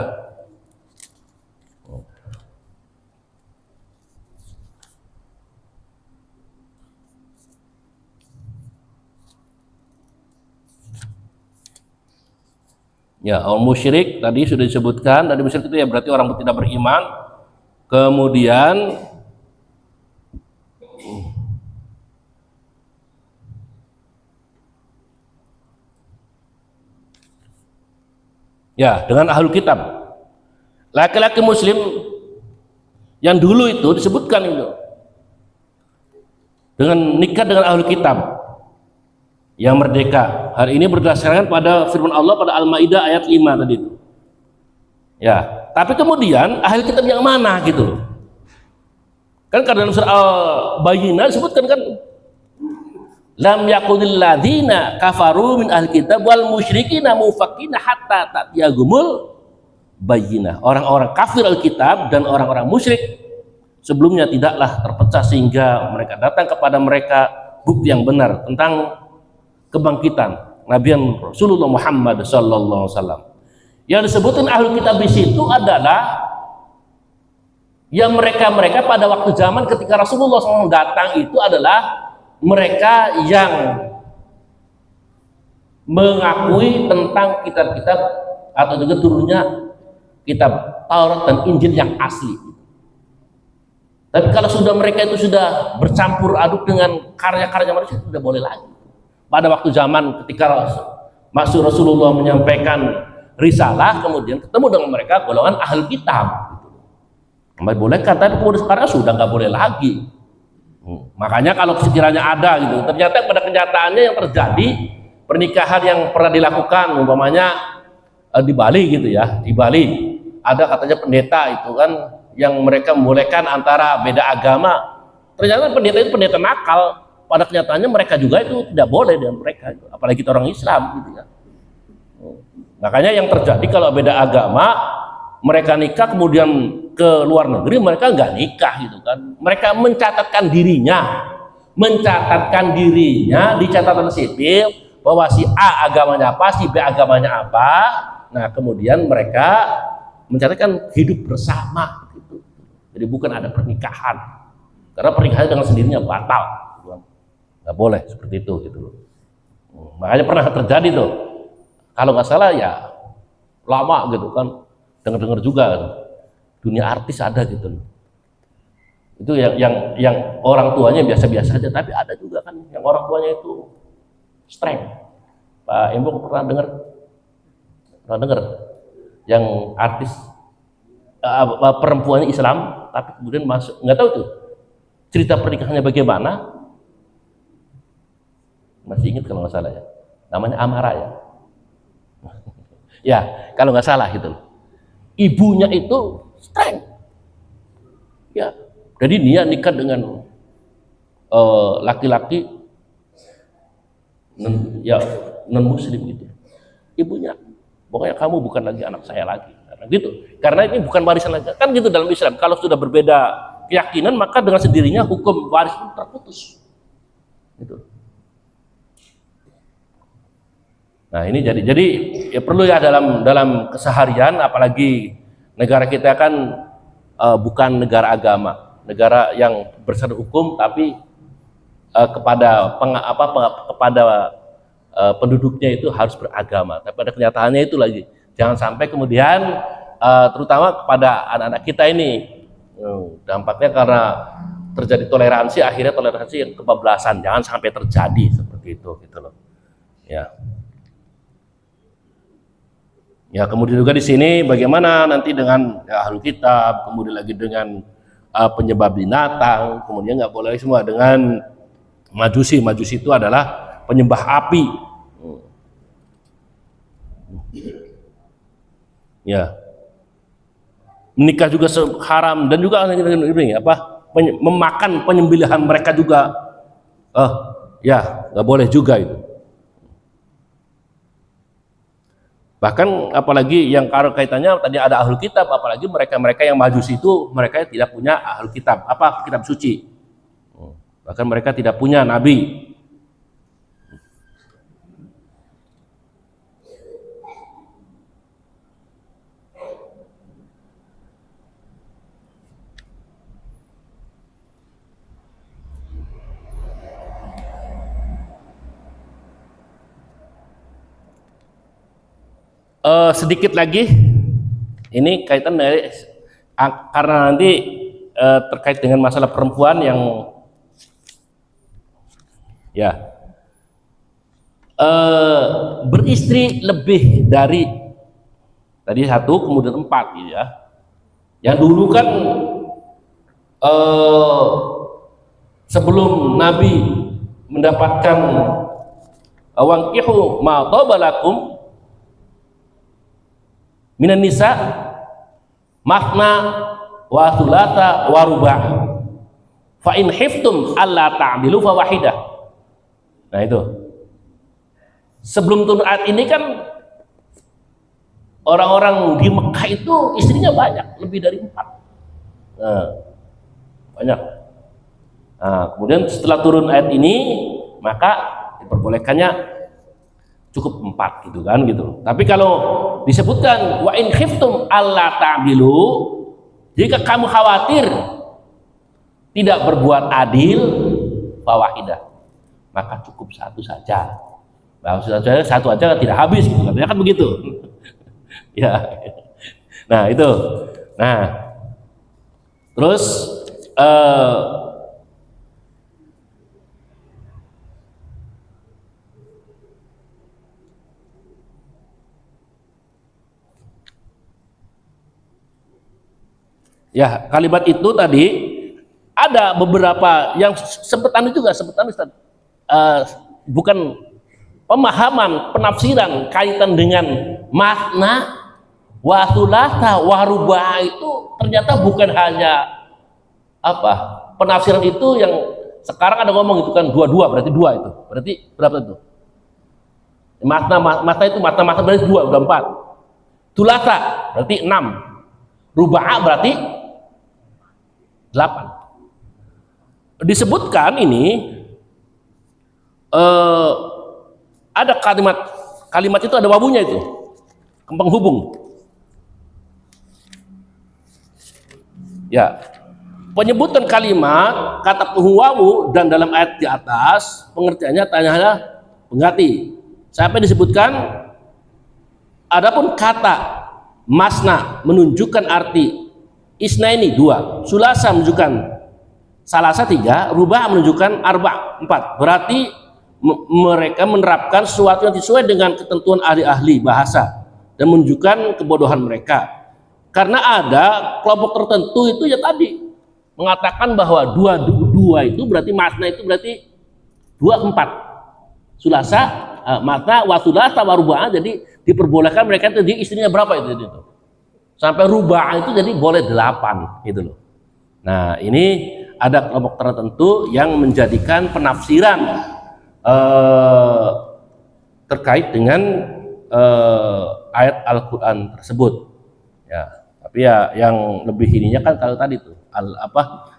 Ya, orang musyrik tadi sudah disebutkan. Tadi musyrik itu ya berarti orang tidak beriman. Kemudian ya, dengan ahlul kitab. Laki-laki muslim yang dulu itu disebutkan itu dengan nikah dengan ahlul kitab yang merdeka. Hari ini berdasarkan pada firman Allah pada Al-Maidah ayat 5 tadi itu. Ya, tapi kemudian ahlul kitab yang mana gitu. Kan dalam surah Al-Bayyinah disebutkan kan lam yakunil ladzina kafaru min ahli kitab wal musyrikina mufakkina hatta ta'tiyahumul bayyinah. Orang-orang kafir Alkitab dan orang-orang musyrik sebelumnya tidaklah terpecah sehingga mereka datang kepada mereka bukti yang benar tentang kebangkitan Nabi Rasulullah Muhammad sallallahu alaihi wasallam. Yang disebutkan ahli kitab di situ adalah yang mereka pada waktu zaman ketika Rasulullah SAW datang itu adalah mereka yang mengakui tentang kitab-kitab atau juga turunnya kitab Taurat dan Injil yang asli. Tapi kalau sudah mereka itu sudah bercampur aduk dengan karya-karya manusia, tidak boleh lagi. Pada waktu zaman ketika masuk Rasulullah menyampaikan risalah, kemudian ketemu dengan mereka golongan ahli kitab. Bolehkan, tapi kemudian sekarang sudah nggak boleh lagi. Makanya kalau sekiranya ada gitu, ternyata pada kenyataannya yang terjadi pernikahan yang pernah dilakukan umpamanya di Bali gitu ya, di Bali ada katanya pendeta itu kan yang mereka membolehkan antara beda agama. Ternyata pendeta itu pendeta nakal. Pada kenyataannya mereka juga itu tidak boleh dengan mereka, apalagi kita orang Islam gitu ya. Makanya yang terjadi kalau beda agama mereka nikah kemudian ke luar negeri mereka nggak nikah gitu kan. Mereka mencatatkan dirinya di catatan sipil bahwa si A agamanya apa, si B agamanya apa. Nah kemudian mereka mencatatkan hidup bersama gitu. Jadi bukan ada pernikahan, karena pernikahan dengan sendirinya batal, nggak boleh seperti itu gitu loh. Makanya pernah terjadi tuh, kalau nggak salah ya lama gitu kan, dengar juga dunia artis ada gitu. Itu yang orang tuanya biasa-biasa aja, tapi ada juga kan yang orang tuanya itu strength. Pak Embong pernah dengar yang artis perempuannya Islam tapi kemudian masuk, nggak tahu tuh cerita pernikahannya bagaimana, masih ingat kalau nggak salah ya, namanya Amara ya. Ya kalau nggak salah gitu. Ibunya itu strength ya, jadi dia nikah dengan laki-laki non muslim gitu. Ibunya pokoknya kamu bukan lagi anak saya lagi, karena gitu, karena ini bukan warisan lagi kan gitu dalam Islam. Kalau sudah berbeda keyakinan maka dengan sendirinya hukum waris itu terputus gitu. Nah ini jadi ya perlu ya dalam keseharian, apalagi negara kita kan bukan negara agama, negara yang bersatu hukum, tapi kepada penduduknya itu harus beragama. Tapi pada kenyataannya itu lagi, jangan sampai kemudian terutama kepada anak-anak kita ini dampaknya karena terjadi toleransi, akhirnya toleransi yang kebablasan. Jangan sampai terjadi seperti itu gitu loh. Ya kemudian juga di sini bagaimana nanti dengan ahlul kitab, kemudian lagi dengan penyembah binatang, kemudian nggak boleh semua dengan majusi. Majusi itu adalah penyembah api. Ya, menikah juga haram, dan juga memakan penyembelihan mereka juga, ya nggak boleh juga itu. Bahkan apalagi yang kaitannya tadi ada ahlul kitab, apalagi mereka yang majusi itu mereka tidak punya ahlul kitab, kitab suci. Bahkan mereka tidak punya nabi. Sedikit lagi ini kaitan dari karena nanti terkait dengan masalah perempuan yang ya beristri lebih dari tadi 1 kemudian 4 gitu ya. Yang dulu kan sebelum Nabi mendapatkan wankihu ma tabalakum minan nisa masna wa thulatha wa ruba' fa in khiftum alla ta'dilu fa wahidah. Nah itu sebelum turun ayat ini kan orang-orang di Mekah itu istrinya banyak, lebih dari 4. Banyak. Nah, kemudian setelah turun ayat ini maka diperbolehkannya cukup 4 gitu kan gitu. Tapi kalau disebutkan wa in khiftum alla ta'dilu, jika kamu khawatir tidak berbuat adil, fawahidah, maka cukup 1 saja. Maksudnya 1 aja tidak habis gitu, katanya kan begitu. Ya. Nah, itu. Nah. Terus ya, kalimat itu tadi ada beberapa yang sebutan bukan pemahaman, penafsiran kaitan dengan makna wa thulatha wa ruba' itu ternyata bukan hanya penafsiran itu yang sekarang ada ngomong itu kan 22 berarti 2 itu. Berarti berapa itu? Makna itu berarti 2 udah 4. Thulatha berarti 6. Ruba' berarti 8. Disebutkan ini ada kalimat itu ada wabunya itu, penghubung. Ya, penyebutan kalimat kata wawu dan dalam ayat di atas pengertiannya tanyanya pengganti. Sampai disebutkan Adapun kata masna menunjukkan arti isnaini 2, sulasa menunjukkan salasa 3, rubah menunjukkan arba 4. Berarti mereka menerapkan sesuatu yang sesuai dengan ketentuan ahli-ahli bahasa dan menunjukkan kebodohan mereka. Karena ada kelompok tertentu itu ya tadi mengatakan bahwa dua itu berarti masna itu berarti 2 4. Sulasa mata wa sulasa wa rubah, jadi diperbolehkan mereka itu di istrinya berapa itu. Sampai rubah itu jadi boleh 8 gitu loh. Nah, ini ada kelompok tertentu yang menjadikan penafsiran terkait dengan ayat Al-Qur'an tersebut. Ya, tapi ya yang lebih ininya kan kalau tadi tuh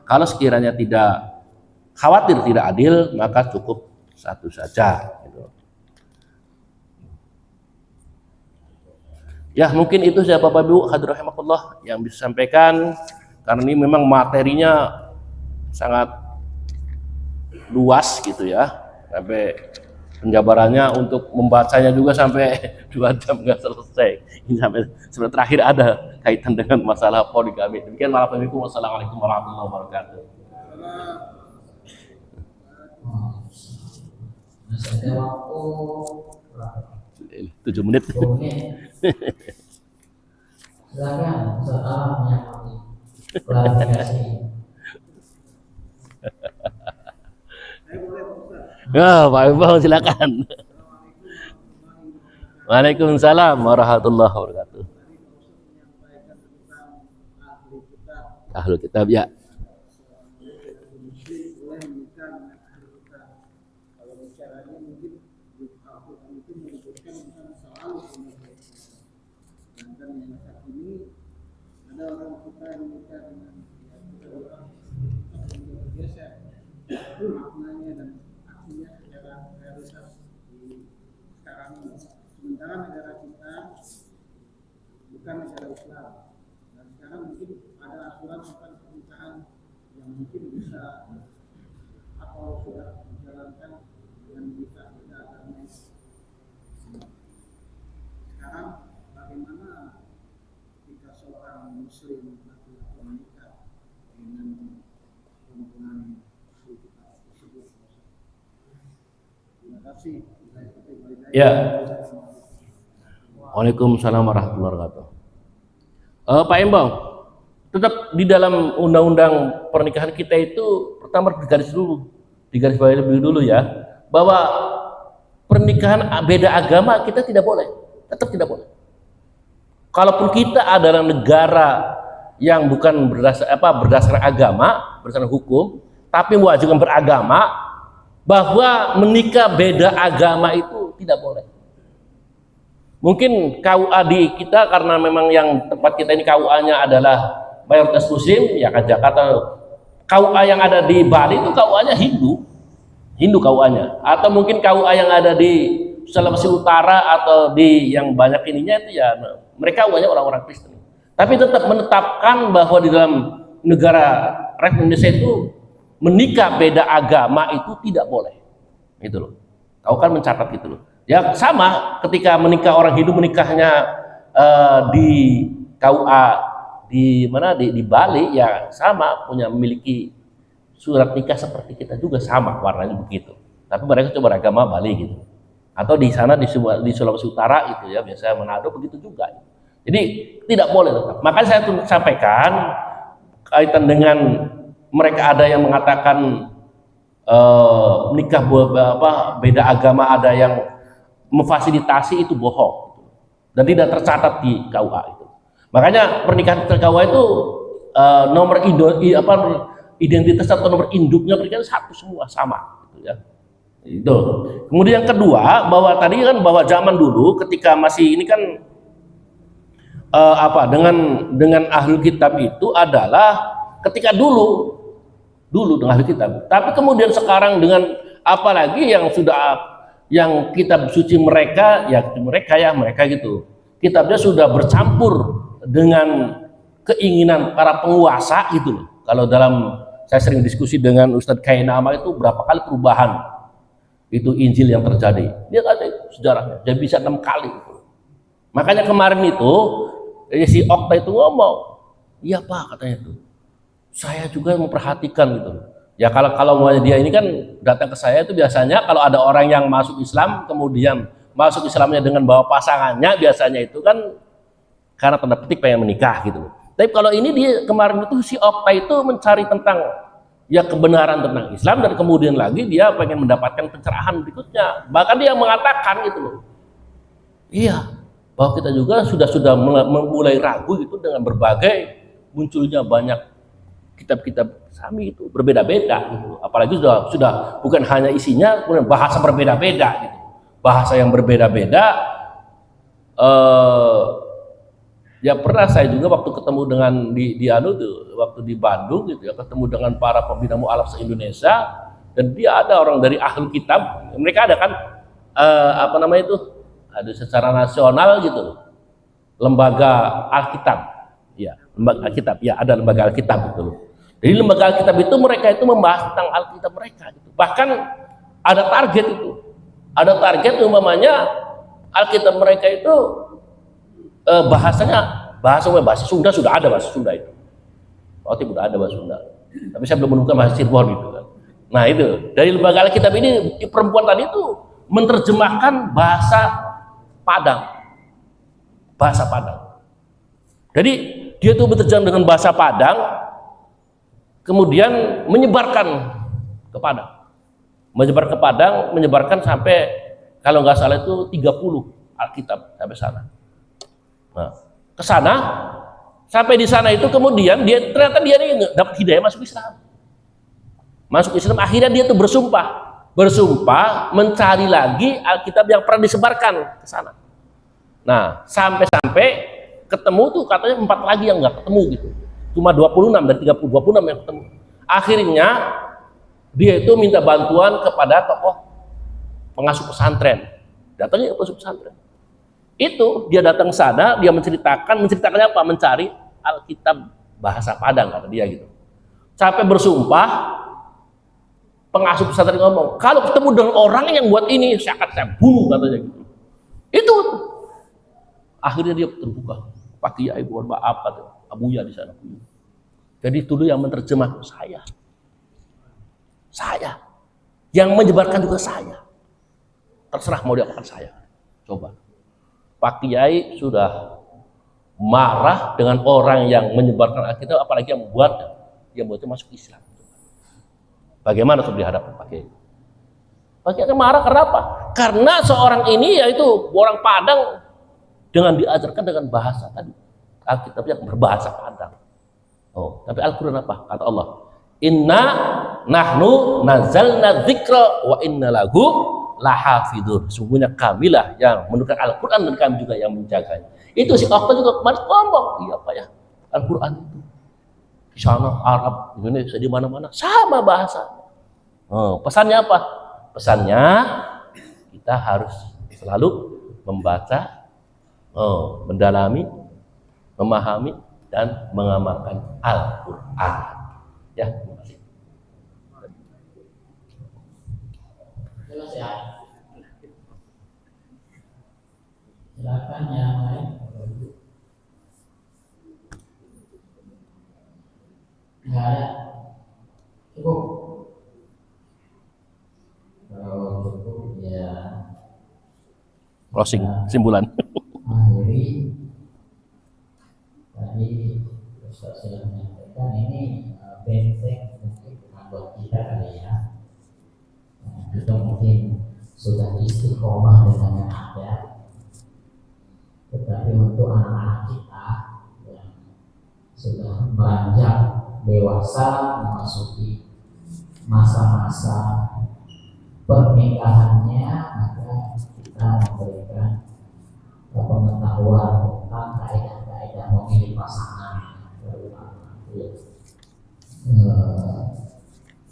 kalau sekiranya tidak khawatir tidak adil, maka cukup satu saja gitu. Ya, mungkin itu saja Bapak Ibu hadirin rahimakumullah yang bisa sampaikan, karena ini memang materinya sangat luas gitu ya, sampai penjabarannya untuk membacanya juga sampai 2 jam nggak selesai. Ini sampai terakhir ada kaitan dengan masalah poligami. Demikian warahmatullahi wabarakatuh. Wassalamualaikum warahmatullahi wabarakatuh. Masih ada waktu berapa? 7 menit. 10 menit. Silakan Ustaz Alam menyampaikan klarifikasi. Ya, Pak Ibu silakan. Waalaikumsalam warahmatullahi wabarakatuh. Ahlul kitab ya. maknanya dan artinya secara realitas di sekarang ini. Sementara negara kita bukan negara Islam, dan sekarang mungkin ada aturan tentang pernikahan yang mungkin bisa atau sudah dijalankan dengan bisa agama. Sekarang bagaimana jika seorang muslim laki-laki menikah dengan perempuan tersebut? Terima kasih. Ya. Waalaikumsalam warahmatullahi wabarakatuh. Pak Embong, tetap di dalam undang-undang pernikahan kita itu pertama digarisbawahi lebih dulu ya, bahwa pernikahan beda agama kita tidak boleh, tetap tidak boleh. Kalaupun kita adalah negara yang bukan berdasar agama, berdasar hukum, tapi mewajibkan beragama, bahwa menikah beda agama itu tidak boleh. Mungkin KUA di kita karena memang yang tempat kita ini KUA-nya adalah mayoritas muslim, ya kan Jakarta. KUA yang ada di Bali itu KUA-nya Hindu KUA-nya, atau mungkin KUA yang ada di Sulawesi Utara atau di yang banyak ininya itu ya mereka KUA-nya orang-orang Kristen. Tapi tetap menetapkan bahwa di dalam negara Republik Indonesia itu menikah beda agama itu tidak boleh. Itu loh. Kau kan mencatat gitu loh. Ya sama ketika menikah orang Hindu menikahnya di KUA di mana di Bali ya sama punya memiliki surat nikah seperti kita juga sama warnanya begitu. Tapi mereka coba agama Bali gitu. Atau di sana di Sulawesi Utara itu ya biasanya Manado begitu juga. Jadi tidak boleh tetap. Makanya saya sampaikan kaitan dengan mereka ada yang mengatakan nikah beda agama ada yang memfasilitasi itu bohong dan tidak tercatat di KUA itu. Makanya pernikahan KUA itu nomor identitas atau nomor induknya pernikahan satu semua sama gitu ya. Itu. Kemudian yang kedua bahwa tadi kan bahwa zaman dulu ketika masih ini kan dengan ahlul kitab itu adalah ketika dulu dengan ahlul kitab. Tapi kemudian sekarang dengan apalagi yang sudah yang kitab suci mereka gitu. Kitabnya sudah bercampur dengan keinginan para penguasa gitu loh. Kalau saya sering diskusi dengan Ustadz Kainama itu berapa kali perubahan itu Injil yang terjadi. Dia kata itu sejarahnya, dia bisa 6 kali gitu. Makanya kemarin itu si Okta itu ngomong, iya Pak katanya itu, saya juga memperhatikan gitu. Ya kalau dia ini kan datang ke saya itu biasanya kalau ada orang yang masuk Islam kemudian masuk Islamnya dengan bawa pasangannya, biasanya itu kan karena tanda petik pengen menikah gitu. Tapi kalau ini dia kemarin itu si Okta itu mencari tentang ya kebenaran tentang Islam, dan kemudian lagi dia pengen mendapatkan pencerahan berikutnya. Bahkan dia mengatakan gitu loh, iya bahwa kita juga sudah mulai ragu gitu dengan berbagai munculnya banyak kitab-kitab Islami itu berbeda-beda gitu. Apalagi sudah bukan hanya isinya, kemudian bahasa berbeda-beda gitu. Bahasa yang berbeda-beda. Ya pernah saya juga waktu ketemu dengan waktu di Bandung gitu ya, ketemu dengan para pembina mu'alaf se-Indonesia, dan dia ada orang dari ahli kitab, mereka ada kan apa namanya itu, ada secara nasional gitu, lembaga Alkitab, ya lembaga Alkitab, ya ada lembaga Alkitab gitu loh. Jadi lembaga Alkitab itu mereka itu membahas tentang Alkitab mereka gitu. Bahkan ada target itu, umpamanya Alkitab mereka itu bahasanya bahasa Sunda, sudah ada bahasa Sunda itu. Waktu itu sudah ada bahasa Sunda. Tapi saya belum menemukan bahasa Cirebon gitu kan. Nah itu dari lembaga Alkitab ini, perempuan tadi itu menerjemahkan bahasa Padang. Jadi dia tuh menerjemahkan dengan bahasa Padang, kemudian menyebarkan ke Padang. Menyebarkan sampai kalau nggak salah itu 30 Alkitab sampai sana. Nah, ke sana, sampai di sana itu kemudian ternyata dia ini dapat hidayah masuk Islam. Akhirnya dia tuh bersumpah mencari lagi Alkitab yang pernah disebarkan ke sana. Nah, sampai ketemu tuh katanya 4 lagi yang nggak ketemu gitu. Cuma 26 dari 26 yang ketemu. Akhirnya dia itu minta bantuan kepada tokoh pengasuh pesantren. Datangnya ke pengasuh pesantren. Itu dia datang ke sana, dia menceritakannya apa? Mencari Alkitab bahasa Padang kata dia gitu. Sampai bersumpah, pengasuh pesantren ngomong, kalau ketemu dengan orang yang buat ini, saya bunuh katanya gitu. Itu akhirnya dia terbuka. Pak Kiai buat maaf kata Abuya di sana. Jadi dulu yang menerjemah saya, yang menyebarkan juga saya. Terserah mau diapakan saya. Coba. Pak Kiai sudah marah dengan orang yang menyebarkan Alkitab, apalagi yang membuatnya masuk Islam. Bagaimana untuk dihadapkan Pak Kiai? Pak Kiai akan marah karena apa? Karena seorang ini yaitu orang Padang dengan diajarkan dengan bahasa tadi Alkitab yang berbahasa Padang. Oh, tapi Al-Quran apa? Kata Allah, Inna nahnu nazalna dzikra wa inna lahu lahafidun. Sungguhnya kamilah yang menurunkan Al-Quran dan kami juga yang menjaganya. Itu si Okta juga kemarin ngomong, iya Pak ya, Al-Quran itu di sana Arab, Indonesia, di mana-mana sama bahasa. Oh, pesannya apa? Pesannya kita harus selalu membaca, mendalami, memahami dan mengamalkan Al-Quran. Ya, terima kasih. Jelas ya. Silakan yang lain. Nggak ada. Cukup. Kalau cukup ya. Closing, kesimpulan. Akhiri tadi Ustaz sudah menyampaikan ini benteng mungkin bukan buat kita kali ya. Kita mungkin sudah istiqomah dengan yang ada, tetapi untuk anak-anak kita yang sudah beranjak dewasa memasuki masa-masa pernikahannya, maka kita memberikan pengetahuan tentang kaidah-kaidah memilih pasangan,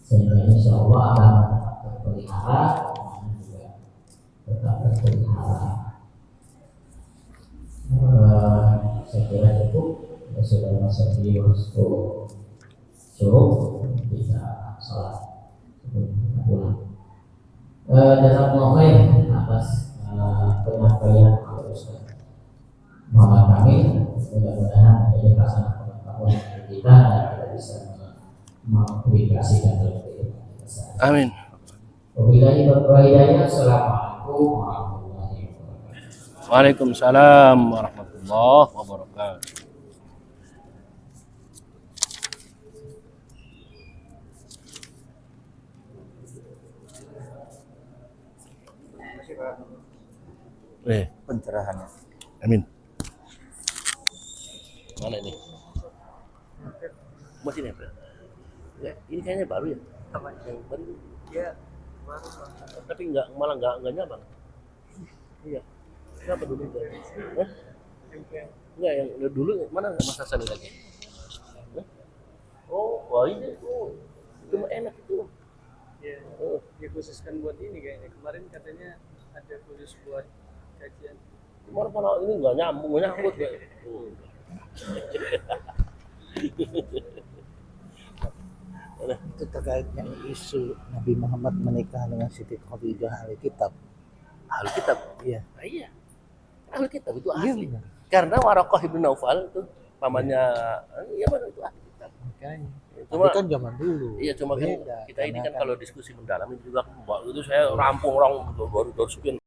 sehingga insya Allah akan terpelihara dan juga tetap terpelihara. Saya kira cukup. Sudah masuk di waktu cukup, bisa sholat sebelum kita pulang. Jazakallahu khair atas penyampaian Pak Ustaz. mudah-mudahan menjadi pelaksanaan pengetahuan kita dan kita bisa mengaplikasikan dalam kehidupan kita sehari-hari. Amin. Wabillahi taufiq. Assalamualaikum warahmatullahi wabarakatuh. Waalaikumsalam warahmatullahi wabarakatuh. Pencerahannya. Amin. Mana ini? Masih nempel. Ya, ini kayaknya baru ya. Apa? Yang baru. Ya, baru Tapi malah nggak nyaman. Iya. Kenapa dulu itu? Hah? Enggak, yang dulu mana Mas Hasan lagi? Hah? Oh, wah ini tuh. Cuma enak itu. ya, Oh, dikhususkan buat ini kayaknya. Kemarin katanya ada khusus buat kajian. kemarin malah ini nggak nyambut ya. Itu terkaitnya isu Nabi Muhammad menikah dengan Siti Khadijah ahli kitab. Ahli kitab. Iya. Nah, iya. Ahli kitab itu Iya asli. benar. Karena Waraqah ibn Naufal itu pamannya, iya benar itu ahli kitab. Makanya. Cuma Tapi kan zaman dulu. iya cuma kan Beda, kita ini karena kan kalau diskusi mendalam itu juga itu saya rampung orang baru sekian